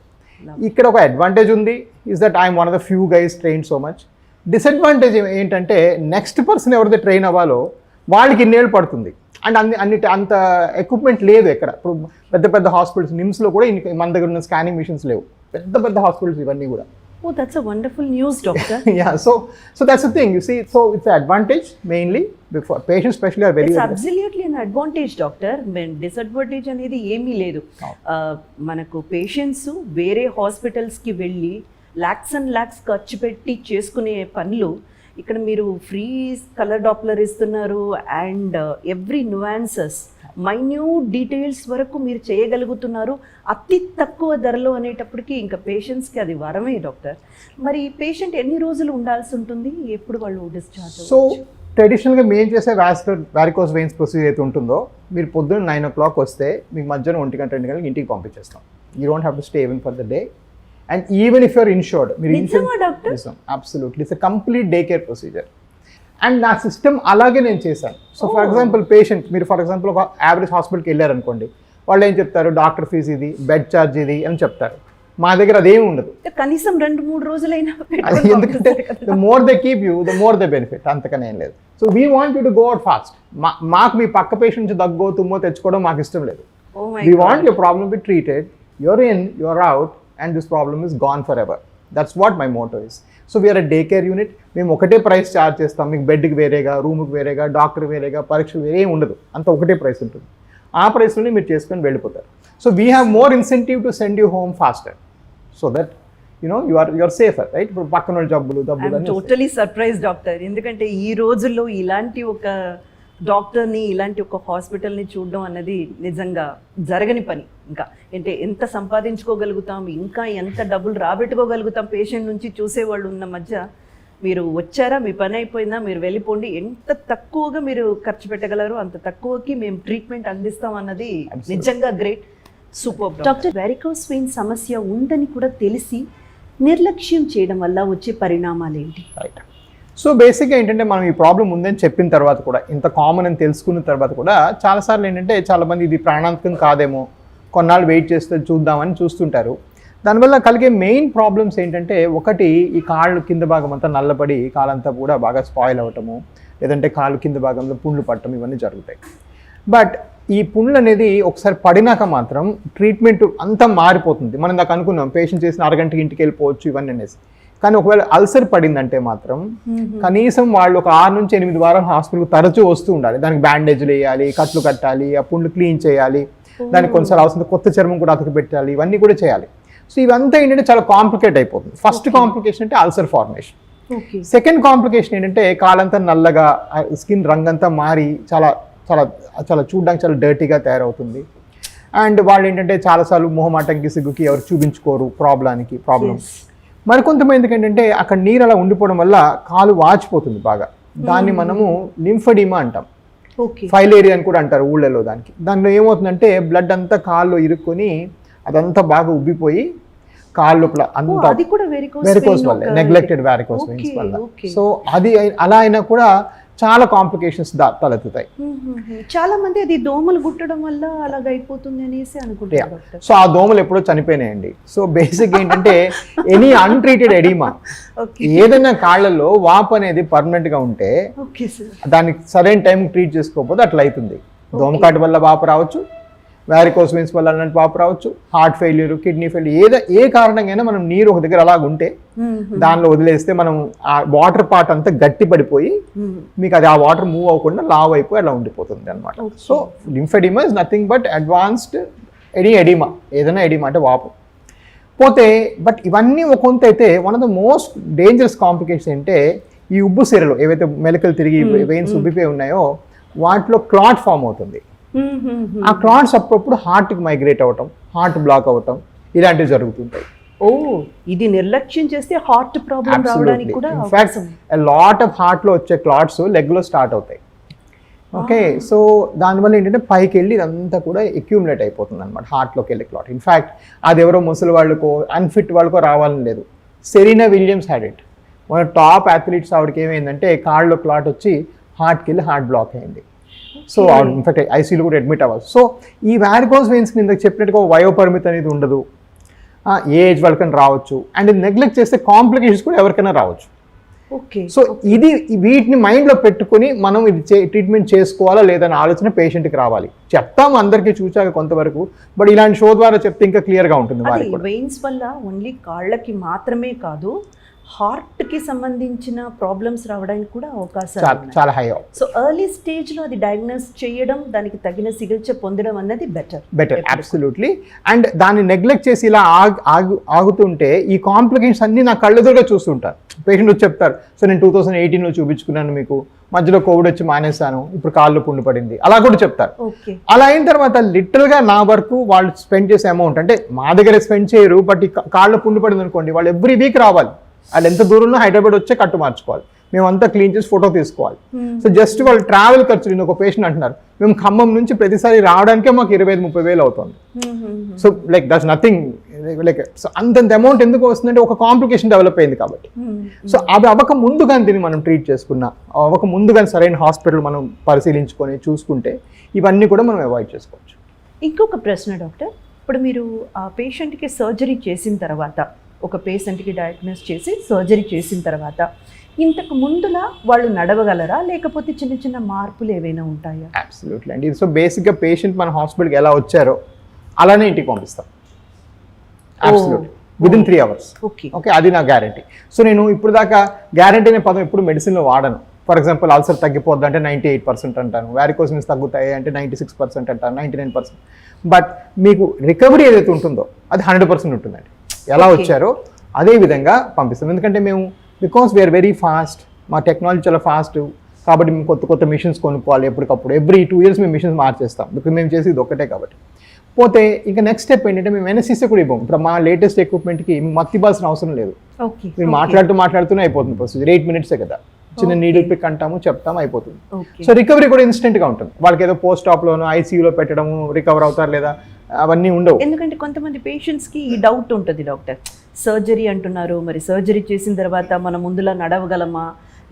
ఇక్కడ ఒక అడ్వాంటేజ్ ఉంది, is that I'm one of the few guys train so much. Disadvantage ఏంటంటే నెక్స్ట్ పర్సన్ ఎవరైతే ట్రైన్ అవ్వాలో వాళ్ళకి ఇన్నేళ్ళు పడుతుంది. అండ్ అంత ఎక్విప్మెంట్ లేదు ఎక్కడ. ఇప్పుడు పెద్ద హాస్పిటల్స్, నిమ్స్లో కూడా మన దగ్గర ఉన్న స్కానింగ్ మిషన్స్ లేవు, పెద్ద హాస్పిటల్స్ ఇవన్నీ కూడా. Oh, that's a wonderful news, doctor. Yeah, so that's the thing, you see. So it's an advantage mainly before patients especially are very It's absolutely an advantage, doctor. Disadvantage అనేది ఏమీ లేదు. మనకు patients వేరే హాస్పిటల్స్కి వెళ్ళి lakhs and lakhs ఖర్చు పెట్టి చేసుకునే పనులు ఇక్కడ మీరు ఫ్రీ కలర్ డాప్లర్ ఇస్తున్నారు and every nuances, minute details వరకు మీరు చేయగలుగుతున్నారు అతి తక్కువ ధరలో అనేటప్పటికీ ఇంకా పేషెంట్స్కి అది వరమే డాక్టర్. మరి పేషెంట్ ఎన్ని రోజులు ఉండాల్సి ఉంటుంది, ఎప్పుడు వాళ్ళు డిశ్చార్జ్? సో ట్రెడిషనల్గా మేము చేసే వారికోస్ వెయిన్స్ ప్రొసీజర్ అయితే ఉంటుందో, మీరు పొద్దున్న 9 o'clock వస్తే మీకు మధ్యాహ్నం 1 గంట 2 గంటలకు ఇంటికి పంపించేస్తాం. You don't have to stay even for the day. And even if you're insured, మీరు absolutely it's a complete day care procedure. And నా సిస్టమ్ అలాగే నేను చేశాను. సో ఫర్ ఎగ్జాంపుల్ పేషెంట్, మీరు ఫర్ ఎగ్జాంపుల్ ఒక యావరేజ్ హాస్పిటల్కి వెళ్ళారనుకోండి, వాళ్ళు ఏం చెప్తారు, డాక్టర్ ఫీజు ఇది, బెడ్ ఛార్జ్ ఇది అని చెప్తారు. మా దగ్గర అదేమి ఉండదు. కనీసం 2-3 రోజులైనా, ఎందుకంటే the more they keep you the more they benefit, అంతకనే ఏం లేదు. So we want you to go out fast. మాకు మీ పక్క పేషెంట్ నుంచి దగ్గో తుమ్మో తెచ్చుకోవడం మాకు ఇష్టం లేదు. We want your problem be treated, your in, your out, and this problem is gone forever. That's what my motto is. So we are a day care unit. మేము ఒకటే ప్రైస్ ఛార్జ్ చేస్తాం. మీకు బెడ్కి వేరేగా, రూమ్కి వేరేగా, డాక్టర్ వేరేగా, పరీక్షలు వేరే ఏం ఉండదు. అంత ఒకటే ప్రైస్ ఉంటుంది. ఆ ప్రైస్లోనే మీరు చేసుకొని వెళ్ళిపోతారు. So we have more incentive to send you home faster, so that you are safer, right? ఇప్పుడు పక్కన జబ్బులు టోటలీ సర్ప్రైజ్ డాక్టర్. ఎందుకంటే ఈ రోజుల్లో ఇలాంటి ఒక డాక్టర్ని, ఇలాంటి ఒక హాస్పిటల్ని చూడడం అన్నది నిజంగా జరగని పని. ఇంకా అంటే ఎంత సంపాదించుకోగలుగుతాం, ఇంకా ఎంత డబ్బులు రాబెట్టుకోగలుగుతాం పేషెంట్ నుంచి చూసేవాళ్ళు ఉన్న మధ్య మీరు వచ్చారా, మీ పని అయిపోయిందా, మీరు వెళ్ళిపోండి, ఎంత తక్కువగా మీరు ఖర్చు పెట్టగలరు అంత తక్కువకి మేము ట్రీట్మెంట్ అందిస్తాం అన్నది నిజంగా great, super. Doctor, varicose vein సమస్య ఉందని కూడా తెలిసి నిర్లక్ష్యం చేయడం వల్ల వచ్చే పరిణామాలు ఏంటి? రైట్. సో బేసిక్గా ఏంటంటే మనం ఈ ప్రాబ్లం ఉందని చెప్పిన తర్వాత కూడా, ఇంత కామన్ అని తెలుసుకున్న తర్వాత కూడా చాలాసార్లు ఏంటంటే చాలామంది ఇది ప్రాణాంతకం కాదేమో, కొన్నాళ్ళు వెయిట్ చేస్తే చూద్దామని చూస్తుంటారు. దానివల్ల కలిగే మెయిన్ ప్రాబ్లమ్స్ ఏంటంటే, ఒకటి ఈ కాళ్ళు కింద భాగం అంతా నల్లబడి కాలంతా కూడా బాగా స్పాయిల్ అవ్వటము, లేదంటే కాళ్ళు కింద భాగంలో పుండ్లు పట్టడం, ఇవన్నీ జరుగుతాయి. బట్ ఈ పుండ్లు అనేది ఒకసారి పడినాక మాత్రం ట్రీట్మెంట్ అంతా మారిపోతుంది. మనం దాకా అనుకున్నాం పేషెంట్ చేసిన అరగంటకి ఇంటికి వెళ్ళిపోవచ్చు ఇవన్నీ అనేసి. కానీ ఒకవేళ అల్సర్ పడిందంటే మాత్రం కనీసం వాళ్ళు ఒక 6 నుంచి 8 వారాలు హాస్పిటల్కి తరచూ వస్తూ ఉండాలి. దానికి బ్యాండేజ్లు వేయాలి, కట్లు కట్టాలి, ఆ పుండ్లు క్లీన్ చేయాలి, దానికి కొన్నిసార్లు అవసరం కొత్త చర్మం కూడా అతకు పెట్టాలి, ఇవన్నీ కూడా చేయాలి. సో ఇవంతా ఏంటంటే చాలా కాంప్లికేట్ అయిపోతుంది. ఫస్ట్ కాంప్లికేషన్ అంటే అల్సర్ ఫార్మేషన్. సెకండ్ కాంప్లికేషన్ ఏంటంటే కాలంతా నల్లగా, స్కిన్ రంగంతా మారి చాలా చాలా చాలా చూడడానికి చాలా డర్టీగా తయారవుతుంది. అండ్ వాళ్ళు ఏంటంటే చాలాసార్లు మొహమాటంకి, సిగ్గుకి ఎవరు చూపించుకోరు ప్రాబ్లం. మరికొంతమందికి ఏంటంటే అక్కడ నీరు అలా ఉండిపోవడం వల్ల కాలు వాచిపోతుంది బాగా. దాన్ని మనము లింఫడిమా అంటాం, ఫైలేరియా అని కూడా అంటారు ఊళ్ళలో. దానిలో ఏమవుతుందంటే బ్లడ్ అంతా కాల్లో ఇరుక్కొని అదంతా బాగా ఉబ్బిపోయి కాళ్ళు లోపల అంతా వెరికోస్ వల్ల, నెగ్లెక్టెడ్ వారికోస్ వెయిన్స్ వల్ల. సో అది అలా అయినా కూడా చాలా కాంప్లికేషన్స్ తలెత్తుతాయి. చాలా మంది అది దోమలు గుట్టడం వల్ల అలాగ అయిపోతుంది అనేసి అనుకుంటారు. సో ఆ దోమలు ఎప్పుడో చనిపోయినాయండి. సో బేసిక్ ఏంటంటే ఎనీ అన్ట్రీటెడ్ ఎడిమా, ఏదైనా కాళ్ళల్లో వాపు అనేది పర్మనెంట్ గా ఉంటే దానికి సరైన టైం ట్రీట్ చేసుకోకపోతే అట్లా అవుతుంది. దోమకాటు వల్ల వాపు రావచ్చు, వ్యారికోస్ వెయిన్స్ వల్ల అలాంటి వాపు రావచ్చు, హార్ట్ ఫెయిల్యూర్, కిడ్నీ ఫెయిల్యూర్, ఏ కారణంగా మనం నీరు ఒక దగ్గర అలాగ ఉంటే దానిలో వదిలేస్తే మనం ఆ వాటర్ పార్ట్ అంతా గట్టి పడిపోయి మీకు అది ఆ వాటర్ మూవ్ అవ్వకుండా లావ్ అయిపోయి అలా ఉండిపోతుంది అనమాట. So lymphedema is nothing but advanced edema, ఏదైనా ఎడిమా అంటే వాపు పోతే. బట్ ఇవన్నీ ఒక కొంత అయితే one of the most dangerous complication అంటే ఈ ఉబ్బు సిరలు ఏవైతే మెలకలు తిరిగి వెయిన్స్ ఉబ్బిపోయి ఉన్నాయో వాటిలో క్లాట్ ఫామ్ అవుతుంది. ఆ క్లాట్స్ అప్పుడప్పుడు హార్ట్కి మైగ్రేట్ అవ్వటం, హార్ట్ బ్లాక్ అవ్వటం ఇలాంటివి జరుగుతుంటాయి. ఓ, ఇది నిర్లక్ష్యం చేస్తే హార్ట్ ప్రాబ్లం రావడానికి కూడా ఇన్ఫాక్ట్ లాట్ ఆఫ్ హార్ట్లో వచ్చే క్లాట్స్ లెగ్లో స్టార్ట్ అవుతాయి. ఓకే, సో దానివల్ల ఏంటంటే పైకి వెళ్ళి ఇదంతా కూడా అక్యూములేట్ అయిపోతుంది అనమాట హార్ట్లోకి వెళ్ళే క్లాట్. ఇన్ఫాక్ట్ అది ఎవరో ముసలి వాళ్ళకో అన్ఫిట్ వాళ్ళకో రావాలని లేదు. Serena Williams had it. మన టాప్ అథ్లీట్స్ ఆవిడకి ఏమైందంటే కాళ్ళలో క్లాట్ వచ్చి హార్ట్కి వెళ్ళి హార్ట్ బ్లాక్ అయింది. సో ఇన్ఫాక్ట్ ఐసీయూలో కూడా అడ్మిట్ అవ్వాలి. సో ఈ వారికోస్ వెయిన్స్ ఇందాక చెప్పినట్టుగా వయోపరిమితి అనేది ఉండదు, ఏ ఏజ్ వాళ్ళకైనా రావచ్చు, అండ్ ఇది నెగ్లెక్ట్ చేస్తే కాంప్లికేషన్స్ కూడా ఎవరికైనా రావచ్చు. ఓకే, సో ఇది వీటిని మైండ్లో పెట్టుకుని మనం ఇది ట్రీట్మెంట్ చేసుకోవాలా లేదనే ఆలోచన పేషెంట్కి రావాలి. చెప్తాము అందరికీ చూసాక కొంతవరకు, బట్ ఇలాంటి షో ద్వారా చెప్తే ఇంకా క్లియర్గా ఉంటుంది వారికి కూడా. వెయిన్స్ వల్ల ఓన్లీ కాళ్ళకి మాత్రమే కాదు, హార్ట్ కి సంబంధించిన ప్రాబ్లమ్స్ రావడానికి కూడా అవకాశాలు చాలా హై. సో ఎర్లీ స్టేజ్ లో అది డయాగ్నోస్ చేయడం, దానికి తగిన చికిత్స పొందడం అన్నది బెటర్ అబ్సల్యూట్లీ. అండ్ దాన్ని నెగ్లెక్ట్ చేసి ఇలా ఆగుతుంటే ఈ కాంప్లికేషన్స్ అన్ని నా కళ్ళెదురుగా చూస్తుంటారు. పేషెంట్ వచ్చి చెప్తారు, సో నేను 2018లో చూపించుకున్నాను, మీకు మధ్యలో కోవిడ్ వచ్చి మానేస్తాను, ఇప్పుడు కాళ్ళు పుండు పడింది, అలా కూడా చెప్తారు. అలా అయిన తర్వాత లిటరల్గా నా వరకు వాళ్ళు స్పెండ్ చేసే అమౌంట్ అంటే మా దగ్గర స్పెండ్ చేయరు, బట్ ఈ కాళ్ళు పుండు పడింది అనుకోండి, వాళ్ళు ఎవ్రీ వీక్ రావాలి. వాళ్ళు ఎంత దూరంలో హైదరాబాద్ వచ్చే కట్టు మార్చుకోవాలి, మేమంతా క్లీన్ చేసి ఫోటో తీసుకోవాలి. సో జస్ట్ వాళ్ళు ట్రావెల్ ఖర్చులు, నేను ఒక పేషెంట్ అంటున్నారు, మేము ఖమ్మం నుంచి ప్రతిసారి రావడానికే మాకు 25-30 వేలు అవుతుంది. So like that's nothing, like so అంతంత అమౌంట్ ఎందుకు వస్తుందంటే ఒక కాంప్లికేషన్ డెవలప్ అయింది కాబట్టి. సో అది అవ్వక ముందుగానే దీన్ని మనం ట్రీట్ చేసుకున్నా, అవ్వక ముందుగానే సరైన హాస్పిటల్ మనం పరిశీలించుకొని చూసుకుంటే ఇవన్నీ కూడా మనం అవాయిడ్ చేసుకోవచ్చు. ఇంకొక ప్రశ్న డాక్టర్, ఇప్పుడు మీరు ఆ పేషెంట్కి సర్జరీ చేసిన తర్వాత, ఒక పేషెంట్కి డయాగ్నోస్ చేసి సర్జరీ చేసిన తర్వాత ఇంతకు ముందులా వాళ్ళు నడవగలరా, లేకపోతే చిన్న చిన్న మార్పులు ఏవైనా ఉంటాయా? అబ్సల్యూట్లీ అండి. సో బేసిక్గా పేషెంట్ మన హాస్పిటల్కి ఎలా వచ్చారో అలానే ఇంటికి పంపిస్తాం. Absolutely within 3 hours. ఓకే, అది నా గ్యారంటీ. సో నేను ఇప్పుడు దాకా గ్యారంటీ అనే పదం ఎప్పుడు మెడిసిన్లో వాడను. ఫర్ ఎగ్జాంపుల్ అల్సర్ తగ్గిపోద్ది అంటే 98% అంటాను, వారికోస్ వెయిన్స్ తగ్గుతాయి అంటే 96% అంటాను, 99%. బట్ మీకు రికవరీ ఏదైతే ఉంటుందో అది 100% ఉంటుందండి. ఎలా వచ్చారో అదే విధంగా పంపిస్తాం. ఎందుకంటే మేము బికాస్ వీఆర్ వెరీ ఫాస్ట్, మా టెక్నాలజీ చాలా ఫాస్ట్ కాబట్టి మేము కొత్త మిషన్స్ కొనుక్కోవాలి ఎప్పటికప్పుడు. ఎవ్రీ 2 years మేము మిషన్స్ మార్చేస్తాం, బికాస్ మేము చేసి ఇది ఒక్కటే కాబట్టి. పోతే ఇంకా నెక్స్ట్ స్టెప్ ఏంటంటే మేము ఎన్ఎస్సీసీ కూడా ఇవ్వము. ఇప్పుడు మా లేటెస్ట్ ఎక్విప్మెంట్కి మత్తి ఇవ్వాల్సిన అవసరం లేదు. మీరు మాట్లాడుతూనే అయిపోతుంది ప్రొసీజర్. 8 minutes కదా, చిన్న నీడిల్ పిక్ అంటాము, చెప్తాము, అయిపోతుంది. సో రికవరీ కూడా ఇన్స్టెంట్గా ఉంటుంది. వాళ్ళకి ఏదో పోస్ట్ ఆప్లోనో ఐసీయూలో పెట్టడము, రికవర్ అవుతారు లేదా అవన్నీ ఉండవు. ఎందుకంటే కొంతమంది పేషెంట్స్కి ఈ డౌట్ ఉంటుంది, డాక్టర్ సర్జరీ అంటున్నారు, మరి సర్జరీ చేసిన తర్వాత మనం ముందులా నడవగలమా,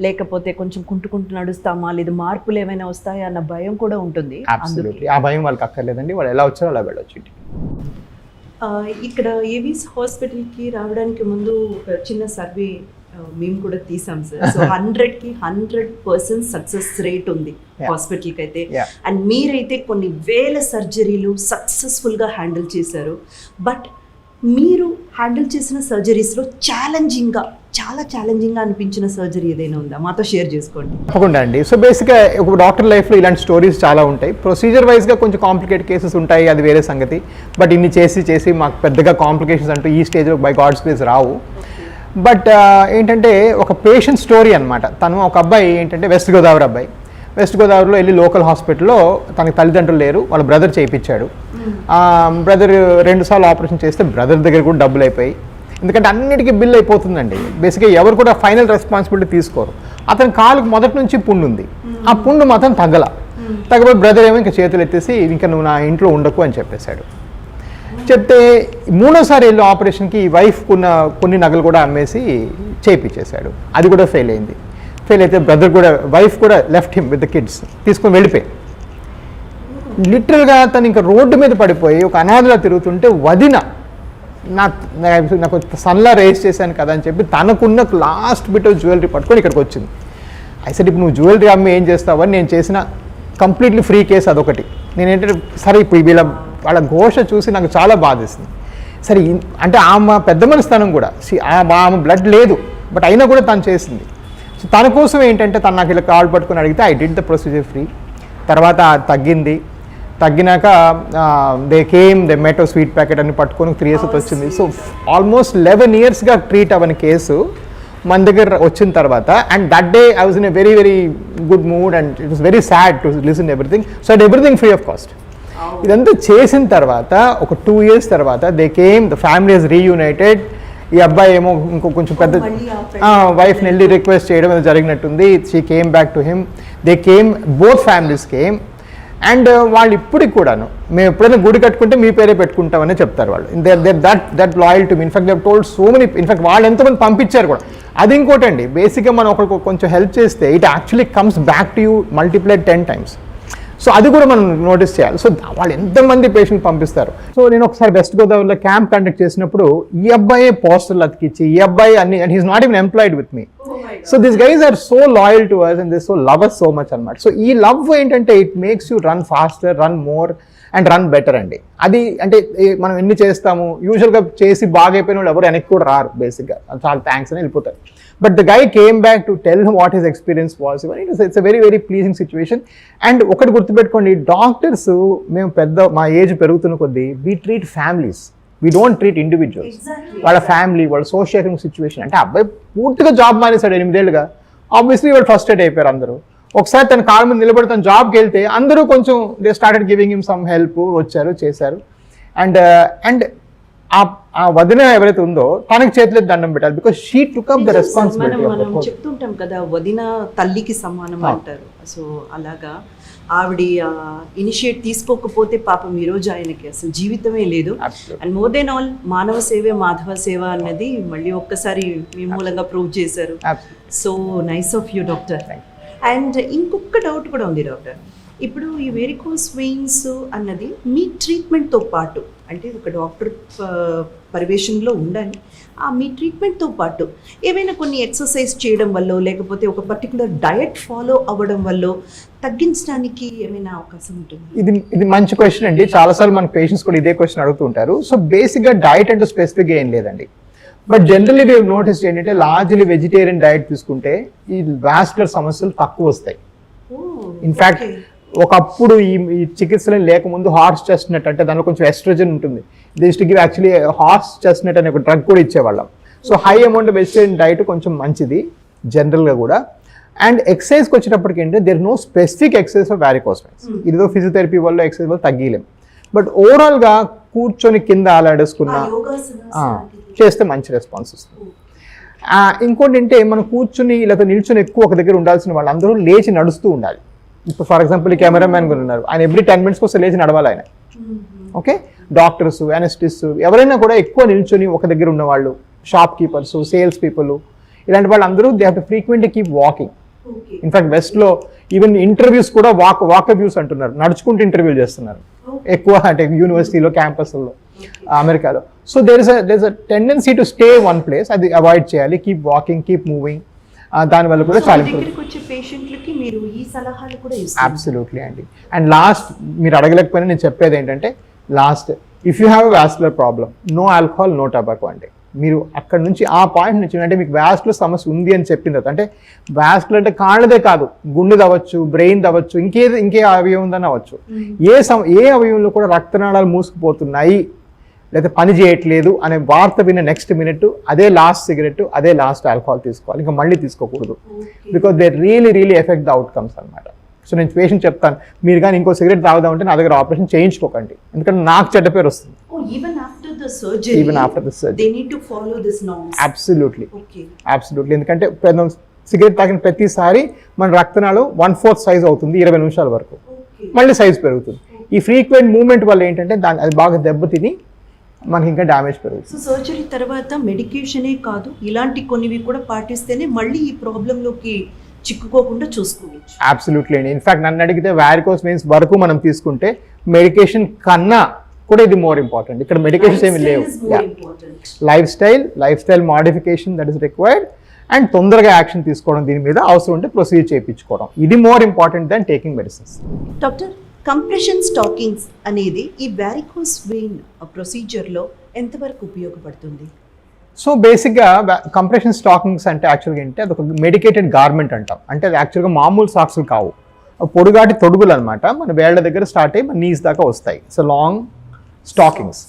లేకపోతే కొంచెం కుంటుకుంటూ నడుస్తామా, లేదా మార్పులు ఏమైనా వస్తాయా అన్న భయం కూడా ఉంటుంది. ఆ భయం వాళ్ళకి అక్కర్లేదండి, వాళ్ళు ఎలా వచ్చారో అలా వెళ్ళొచ్చు. ఇక్కడ ఏవిస్ హాస్పిటల్కి రావడానికి ముందు ఒక చిన్న సర్వే మేము కూడా తీసాం సార్. సో 100కి 100% సక్సెస్ రేట్ ఉంది హాస్పిటల్కి అయితే. అండ్ మీరైతే కొన్ని వేల సర్జరీలు సక్సెస్ఫుల్గా హ్యాండిల్ చేశారు. బట్ మీరు హ్యాండిల్ చేసిన సర్జరీస్లో చాలా ఛాలెంజింగ్గా అనిపించిన సర్జరీ ఏదైనా ఉందా, మాతో షేర్ చేసుకోండి. తప్పకుండా అండి. సో బేసిక్గా ఒక డాక్టర్ లైఫ్లో ఇలాంటి స్టోరీస్ చాలా ఉంటాయి. ప్రొసీజర్ వైజ్గా కొంచెం కాంప్లికేట్ కేసెస్ ఉంటాయి, అది వేరే సంగతి. బట్ ఇన్ని చేసి మాకు పెద్దగా కాంప్లికేషన్స్ అంటూ ఈ స్టేజ్లో బై గాడ్స్ గ్రేస్ రావు. బట్ ఏంటంటే ఒక పేషెంట్ స్టోరీ అనమాట. తను ఒక అబ్బాయి ఏంటంటే వెస్ట్ గోదావరిలో వెళ్ళి లోకల్ హాస్పిటల్లో తనకి తల్లిదండ్రులు లేరు, వాళ్ళ బ్రదర్ చేయించాడు. బ్రదర్ 2 సార్లు ఆపరేషన్ చేస్తే బ్రదర్ దగ్గర కూడా డబ్బులు అయిపోయి, ఎందుకంటే అన్నిటికీ బిల్ అయిపోతుందండి. బేసిక్గా ఎవరు కూడా ఫైనల్ రెస్పాన్సిబిలిటీ తీసుకోరు. అతని కాలుకు మొదటి నుంచి పుండు ఉంది, ఆ పుండు మాత్రం తగ్గబోయి బ్రదర్ ఏమో ఇంకా చేతులు ఎత్తేసి ఇంకా నువ్వు నా ఇంట్లో ఉండకు అని చెప్పేశాడు. చెప్తే 3వసారి వెళ్ళి ఆపరేషన్కి వైఫ్ కొన్ని నగలు కూడా అమ్మేసి చేయించేశాడు. అది కూడా ఫెయిల్ అయింది. ఫెయిల్ అయితే వైఫ్ కూడా left him with the kids, తీసుకొని వెళ్ళిపోయి లిటరల్గా తను ఇంకా రోడ్డు మీద పడిపోయి ఒక అనాథలా తిరుగుతుంటే వదిన నాకు సన్లా రేస్ చేశాను కదా అని చెప్పి తనకున్న లాస్ట్ బిట్ ఆఫ్ జ్యువెలరీ పట్టుకొని ఇక్కడికి వచ్చింది. అయితే ఇప్పుడు నువ్వు జ్యువెలరీ అమ్మి ఏం చేస్తావని నేను చేసిన కంప్లీట్లీ ఫ్రీ కేసు అదొకటి. నేనేంటంటే సరే ఇప్పుడు వీళ్ళ వాళ్ళ ఘోష చూసి నాకు చాలా బాధేసింది. సరే అంటే ఆమె పెద్ద మనస్తనం కూడా, ఆమె బ్లడ్ లేదు బట్ అయినా కూడా తను చేసింది. సో తన కోసం ఏంటంటే తను నాకు ఇలా కాల్ పట్టుకొని అడిగితే I did the procedure free. తర్వాత తగ్గినాక దే మెట్ స్వీట్ ప్యాకెట్ అని పట్టుకొని 3 years వచ్చింది. సో ఆల్మోస్ట్ 11 yearsగా ట్రీట్ అవ్వని కేసు మన దగ్గర వచ్చిన తర్వాత, and that day I was in a very very good mood and it was very sad to listen everything. So at everything free of cost. ఇదంతా చేసిన తర్వాత ఒక 2 years తర్వాత ద ఫ్యామిలీ ఇస్ రీయూనైటెడ్. ఈ అబ్బాయి ఏమో ఇంకో కొంచెం పెద్ద వైఫ్ని వెళ్ళి రిక్వెస్ట్ చేయడం జరిగినట్టుంది. She came back to him, both families came. And వాళ్ళు ఇప్పటికి కూడాను మేము ఎప్పుడైనా గుడి కట్టుకుంటే మీ పేరే పెట్టుకుంటామని చెప్తారు వాళ్ళు. That loyal to me. In fact they told so many. In fact వాళ్ళు ఎంతమంది పంపించారు కూడా. అది ఇంకోటండి, బేసిక్గా మనం ఒకరికి కొంచెం హెల్ప్ చేస్తే it actually comes back to you multiplied 10 times. So అది కూడా మనం నోటీస్ చేయాలి. సో వాళ్ళు ఎంతమంది పేషెంట్ పంపిస్తారు. సో నేను ఒకసారి వెస్ట్ గోదావరిలో క్యాంప్ కండక్ట్ చేసినప్పుడు ఈ అబ్బాయి పోస్టర్లు అతికిచ్చి, ఈ అబ్బాయి అన్ని, and he's not even employed with me. So this guys are so loyal to us and they so love us so much అనమాట. సో ఈ లవ్ ఏంటంటే it makes you run faster, run more and run better అండి. అది అంటే మనం ఎన్ని చేస్తాము, యూజువల్గా చేసి బాగా అయిపోయిన వాళ్ళు ఎవరు వెనక్కి కూడా రారు. బేసిక్గా చాలా థ్యాంక్స్ అని వెళ్ళిపోతారు. But the guy came back to tell what his experience was. It's a very very pleasing situation. And ఒకటి గుర్తుపెట్టుకోండి, డాక్టర్స్ మేము మా ఏజ్ పెరుగుతున్న కొద్దీ we treat families, we don't treat individuals. వాళ్ళ ఫ్యామిలీ, వాళ్ళ సోషల్ ఎకనామిక్ సిచ్యువేషన్. అంటే అబ్బాయి పూర్తిగా జాబ్ మానేశాడు 8 ఏళ్ళుగా. ఆబ్వియస్లీ వాళ్ళు ఫ్రస్ట్రేట్ అయిపోయారు అందరూ. ఒకసారి తన కాళ్ళ మీద నిలబడి తన జాబ్కి వెళ్తే అందరూ కొంచెం they started giving him some help, వచ్చారు, చేశారు. అండ్ ఆ వదిన ఎవరైతే ఉందో తనకి చేతిలో దండం పెట్టాలి, because she took up the responsibility. మనం చెప్తుంటాం కదా, వదిన తల్లికి సమానం అంటారు. సో అలాగా ఆవిడ ఇనిషియేట్ తీసుకోకపోతే పాపం ఈరోజు ఆయనకి అసలు జీవితమే లేదు. అండ్ మోర్ దెన్ ఆల్ మానవ సేవే మాధవ సేవ అన్నది మళ్ళీ ఒక్కసారి మీ మూలంగా ప్రూవ్ చేశారు. So nice of you doctor. And ఇంకొక డౌట్ కూడా ఉంది డాక్టర్. ఇప్పుడు ఈ వెరికోస్ వెయిన్స్ అన్నది మీ ట్రీట్మెంట్తో పాటు, అంటే ఒక డాక్టర్ పర్యవేక్షణలో ఉండాలి, మీ ట్రీట్మెంట్తో పాటు ఏమైనా కొన్ని ఎక్సర్సైజ్ చేయడం వల్ల, లేకపోతే ఒక పర్టికులర్ డయట్ ఫాలో అవ్వడం వల్ల తగ్గించడానికి ఏమైనా అవకాశం ఉంటుంది? ఇది మంచి క్వశ్చన్ అండి. చాలాసార్లు మన పేషెంట్స్ కూడా ఇదే క్వశ్చన్ అడుగుతుంటారు. సో బేసిక్గా డయట్ అంటే స్పెసిఫిక్గా ఏం లేదండి. బట్ జనరల్లీ వీ నోటీస్ ఏంటంటే లార్జ్లీ వెజిటేరియన్ డయట్ తీసుకుంటే ఈ వాస్కులర్ సమస్యలు తక్కువ వస్తాయి. ఇన్ఫ్యాక్ట్ ఒకప్పుడు ఈ చికిత్సలు లేకముందు హార్స్ చెస్ట్నట్, అంటే దానిలో కొంచెం ఎస్ట్రోజన్ ఉంటుంది, this to give actually horse chestnut అనే ఒక డ్రగ్ కూడా ఇచ్చేవాళ్ళం. So high amount vegetarian diet కొంచెం మంచిది జనరల్గా కూడా. అండ్ ఎక్సర్సైజ్కి వచ్చేటప్పటికి ఏంటంటే there no specific exercise for varicose veins. ఇదిగో ఫిజియోథెరపీ వల్ల ఎక్సర్సైజ్ వల్ల తగ్గలేం. బట్ ఓవరాల్గా కూర్చొని కింద ఆలాడేసుకున్నా చేస్తే మంచి రెస్పాన్స్ వస్తుంది. ఇంకోటి అంటే మనం కూర్చుని ఇలా నిల్చొని ఎక్కువ ఒక దగ్గర ఉండాల్సిన వాళ్ళు అందరూ లేచి నడుస్తూ ఉండాలి. ఇప్పుడు ఫర్ ఎగ్జాంపుల్ ఈ కెమెరామ్యాన్ కూడా ఉన్నారు, ఆయన ఎవ్రీ 10 minutes కోసం లేచి నడవాలి ఆయన. ఓకే, డాక్టర్స్, అనెస్టిస్ట్ ఎవరైనా కూడా ఎక్కువ నిల్చొని ఒక దగ్గర ఉన్నవాళ్ళు, షాప్ కీపర్స్, సేల్స్ పీపుల్, ఇలాంటి వాళ్ళు అందరూ they have to frequently keep walking. In fact వెస్ట్లో ఈవెన్ ఇంటర్వ్యూస్ కూడా వాకవ్యూస్ అంటున్నారు, నడుచుకుంటూ ఇంటర్వ్యూలు చేస్తున్నారు ఎక్కువ, అంటే యూనివర్సిటీలో, క్యాంపస్లో, అమెరికాలో. So there is a tendency to stay one place, అది అవాయిడ్ చేయాలి. Keep walking, keep moving. దానివల్ల కూడా చాలా అబ్సల్యూట్లీ అండి. అండ్ లాస్ట్ మీరు అడగలేకపోయినా నేను చెప్పేది ఏంటంటే, last if you have a vascular problem, no alcohol, no tobacco. అంటే మీరు అక్కడ నుంచి ఆ పాయింట్ నుంచి, అంటే మీకు వాస్కులర్ సమస్య ఉంది అని చెప్పిన తర్వాత, అంటే వాస్కులర్ అంటే కాళ్ళదే కాదు, గుండెది అవ్వచ్చు, బ్రెయిన్ అవ్వచ్చు, ఇంకే అవయవం ఉందని అవ్వచ్చు, ఏ అవయవంలో కూడా రక్తనాళాలు మూసుకుపోతున్నాయి లేదా పని చేయట్లేదు అనే వార్త విన్న నెక్స్ట్ మినిట్ అదే లాస్ట్ సిగరెట్, అదే లాస్ట్ ఆల్కహాల్ తీసుకోవాలి, ఇంకా మళ్ళీ తీసుకోకూడదు. Because they really effect the outcomes అనమాట. సో నేను పేషెంట్ చెప్తాను, మీరు కానీ ఇంకో సిగరెట్ తాగుదామంటే నా దగ్గర ఆపరేషన్ చేయించుకోకండి, ఎందుకంటే నాకు చెడ్డ పేరు వస్తుంది. Even after the surgery absolutely. ఎందుకంటే సిగరెట్ తాగిన ప్రతిసారి మన రక్తనాళం 1/4 సైజ్ అవుతుంది 20 నిమిషాల వరకు, మళ్ళీ సైజ్ పెరుగుతుంది. ఈ ఫ్రీక్వెంట్ మూవ్మెంట్ వల్ల ఏంటంటే అది బాగా దెబ్బతిని మనకి ఇంకా డ్యామేజ్ పెరుగుతుంది. సో సర్జరీ తర్వాత మెడికేషనే కాదు, ఇలాంటి కొన్నివి కూడా పాటిస్తేనే మళ్ళీ ఈ ప్రాబ్లంలోకి చిక్కుకోకుండా చూసుకోవచ్చు. అబ్సల్యూట్లీ అండి. ఇన్ఫాక్ట్ నన్ను అడిగితే వారికోస్ వెయిన్స్ వరకు మనం తీసుకుంటే మెడికేషన్ కన్నా కూడా ఇది మోర్ ఇంపార్టెంట్. ఇక్కడ మెడికేషన్స్ ఏమి లేవు, life style modification that is required. And తొందరగా యాక్షన్ తీసుకోవడం, దీని మీద అవసరం ఉంటే ప్రొసీజర్ చేయించుకోవడం, ఇది more important than taking medicines. Doctor, compression stockings అనేది ఈ వ్యారికోస్ వెయిన్ ప్రొసీజర్లో ఎంతవరకు ఉపయోగపడుతుంది? సో బేసిక్గా కంప్రెషన్ స్టాకింగ్స్ అంటే యాక్చువల్గా ఏంటంటే అది ఒక మెడికేటెడ్ గార్మెంట్ అంటాం. అంటే అది యాక్చువల్గా మామూలు సాక్స్లు కావు, పొడుగాటి తొడుగులు అనమాట. మన వేళ్ల దగ్గర స్టార్ట్ అయ్యి మన నీస్ దాకా వస్తాయి. So long stockings.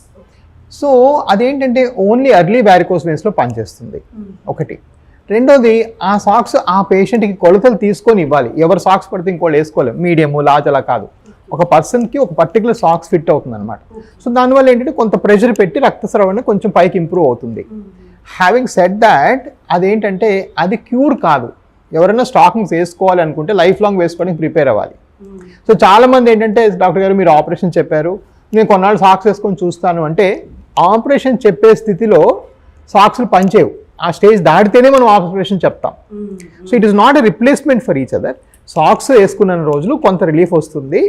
సో అదేంటంటే ఓన్లీ ఎర్లీ వ్యారికోస్ వెయిన్స్లో పనిచేస్తుంది ఒకటి. రెండోది ఆ సాక్స్ ఆ పేషెంట్కి కొలతలు తీసుకొని ఇవ్వాలి. ఎవరు సాక్స్ పడితే ఇంకోళ్ళు వేసుకోలేము, మీడియము లార్జ్ అలా కాదు. ఒక పర్సన్కి ఒక పర్టికులర్ సాక్స్ ఫిట్ అవుతుంది అనమాట. సో దానివల్ల ఏంటంటే కొంత ప్రెషర్ పెట్టి రక్తస్రావణ కొంచెం పైకి ఇంప్రూవ్ అవుతుంది. హ్యావింగ్ సెడ్ దాట్ అదేంటంటే అది క్యూర్ కాదు. ఎవరైనా స్టాకింగ్స్ వేసుకోవాలి అనుకుంటే లైఫ్ లాంగ్ వేసుకోవడానికి ప్రిపేర్ అవ్వాలి. సో చాలామంది ఏంటంటే డాక్టర్ గారు మీరు ఆపరేషన్ చెప్పారు, నేను కొన్నాళ్ళు సాక్స్ వేసుకొని చూస్తాను అంటే ఆపరేషన్ చెప్పే స్థితిలో సాక్స్లు పనిచేయవు. ఆ స్టేజ్ దాటితేనే మనం ఆపరేషన్ చెప్తాం. So it is not a replacement for each other. Socks వేసుకున్న రోజులు కొంత రిలీఫ్ వస్తుంది,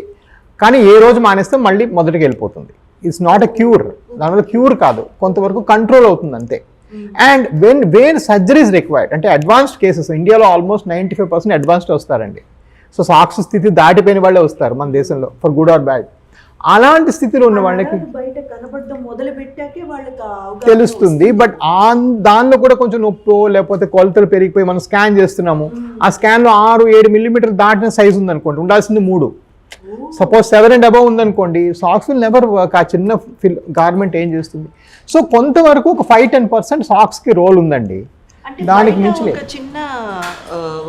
కానీ ఏ రోజు మానేస్తే మళ్ళీ మొదటికి వెళ్ళిపోతుంది. It's not a cure. దానివల్ల క్యూర్ కాదు, కొంతవరకు కంట్రోల్ అవుతుంది అంతే. And where surgery is required అంటే అడ్వాన్స్డ్ కేసెస్ ఇండియాలో ఆల్మోస్ట్ 95% అడ్వాన్స్డ్ వస్తారండి. సో సాక్స్ స్థితి దాటిపోయిన వాళ్ళే వస్తారు మన దేశంలో, ఫర్ గుడ్ ఆర్ బ్యాడ్. అలాంటి స్థితిలో ఉన్న వాళ్ళకి బయట కనబడడం మొదలు పెట్టాకే వాళ్ళకి తెలుస్తుంది. బట్ దానిలో కూడా కొంచెం నొప్పి లేకపోతే కొలతలు పెరిగిపోయి మనం స్కాన్ చేస్తున్నాము, ఆ స్కాన్లో 6-7 మిల్లీమీటర్ దాటిన సైజు ఉందనుకోండి, ఉండాల్సింది 3. సపోజ్ 7 and above ఉందనుకోండి, సాక్స్ విల్ నెవర్ వర్క్. ఆ చిన్న గార్మెంట్ ఏం చేస్తుంది? సో కొంతవరకు ఒక 5-10% సాక్స్కి రోల్ ఉందండి. దానికి మించి ఒక చిన్న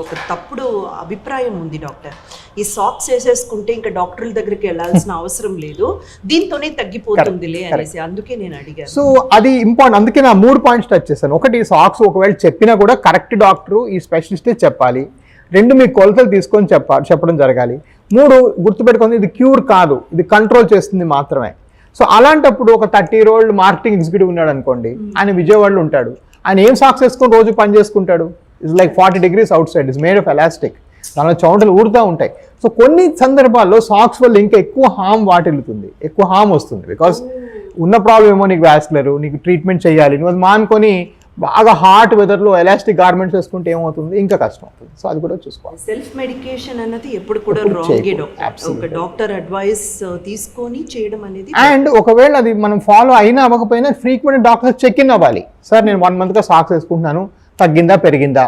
ఒక తప్పుడు అభిప్రాయం ఉంది డాక్టర్, ఈ సాక్స్ వేసేసుకుంటే ఇంకా డాక్టర్ల దగ్గరికి వెళ్ళాల్సిన అవసరం లేదు, దీంతోనే తగ్గిపోతుందిలే అనేసి. అందుకే నేను అడిగాను. సో అది ఇంపార్టెంట్. అందుకే నా 3 పాయింట్స్ టచ్ చేశాను. ఒకటి, సాక్స్ ఒకవేళ చెప్పినా కూడా కరెక్ట్ డాక్టరు ఈ స్పెషలిస్టే చెప్పాలి. 2, మీ కొలతలు తీసుకొని చెప్పడం జరగాలి. 3, గుర్తుపెట్టుకుంది ఇది క్యూర్ కాదు, ఇది కంట్రోల్ చేస్తుంది మాత్రమే. సో అలాంటప్పుడు ఒక 30-year-old మార్కెటింగ్ ఎగ్జిక్యూటివ్ ఉన్నాడు అనుకోండి, ఆయన విజయవాడలో ఉంటాడు, ఆయన ఏం సాక్స్ వేసుకొని రోజు పని చేసుకుంటాడు? It's like 40 degrees out side, it's made of elastic, దానిలో చౌంటలు ఊరుతూ ఉంటాయి. సో కొన్ని సందర్భాల్లో సాక్స్ వల్ల ఇంకా ఎక్కువ హామ్ వాటిల్లుతుంది, ఎక్కువ హామ్ వస్తుంది. బికాస్ ఉన్న ప్రాబ్లం ఏమో నీకు వ్యాస్కులర్, నీకు ట్రీట్మెంట్ చేయాలి, నువ్వు అది మానుకొని బాగా హాట్ వెదర్లో ఎలాస్టిక్ గార్మెంట్స్ వేసుకుంటే ఏమవుతుంది, ఇంకా కష్టం అవుతుంది. సో అది కూడా చూసుకోవాలి. సెల్ఫ్ మెడికేషన్ అన్నది ఎప్పుడు కూడా రాంగే డాక్టర్. ఒక డాక్టర్ అడ్వైస్ తీసుకొని చేయడం అనేది. అండ్ ఒకవేళ అది మనం ఫాలో అయినా అవ్వకపోయినా ఫ్రీక్వెంట్ డాక్టర్ చెక్ ఇన్ అవ్వాలి. సార్ నేను 1 monthగా సాక్స్ వేసుకుంటున్నాను, తగ్గిందా పెరిగిందా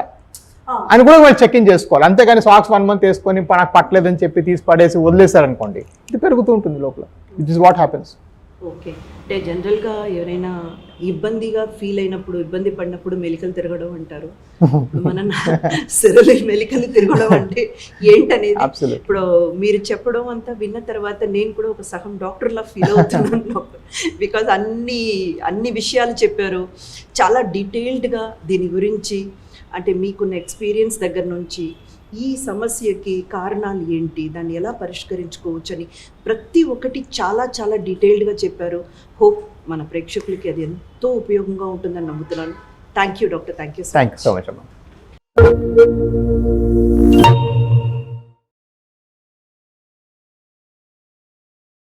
అని కూడా వాళ్ళు చెక్ ఇన్ చేసుకోవాలి. అంతేగాని సాక్స్ 1 month వేసుకొని నాకు పట్టలేదని చెప్పి తీసి పడేసి వదిలేశారనుకోండి, ఇది పెరుగుతూ ఉంటుంది లోపల. It is what happens. Okay, అంటే జనరల్గా ఎవరైనా ఇబ్బందిగా ఫీల్ అయినప్పుడు, ఇబ్బంది పడినప్పుడు మెలికలు తిరగడం అంటారు. మన సిరలు మెలికలు తిరగడం అంటే ఏంటనేది ఇప్పుడు మీరు చెప్పడం అంతా విన్న తర్వాత నేను కూడా ఒక సగం డాక్టర్లా ఫీల్ అవుతున్నాను. బికాజ్ అన్ని విషయాలు చెప్పారు చాలా డీటెయిల్డ్గా దీని గురించి. అంటే మీకున్న ఎక్స్పీరియన్స్ దగ్గర నుంచి ఈ సమస్యకి కారణాలు ఏంటి, దాన్ని ఎలా పరిష్కరించుకోవచ్చు అని ప్రతి ఒక్కటి చాలా చాలా డీటెయిల్డ్గా చెప్పారు. హోప్ మన ప్రేక్షకులకి అది ఎంతో ఉపయోగంగా ఉంటుందని నమ్ముతున్నాను. Thank you doctor. Thank you so much.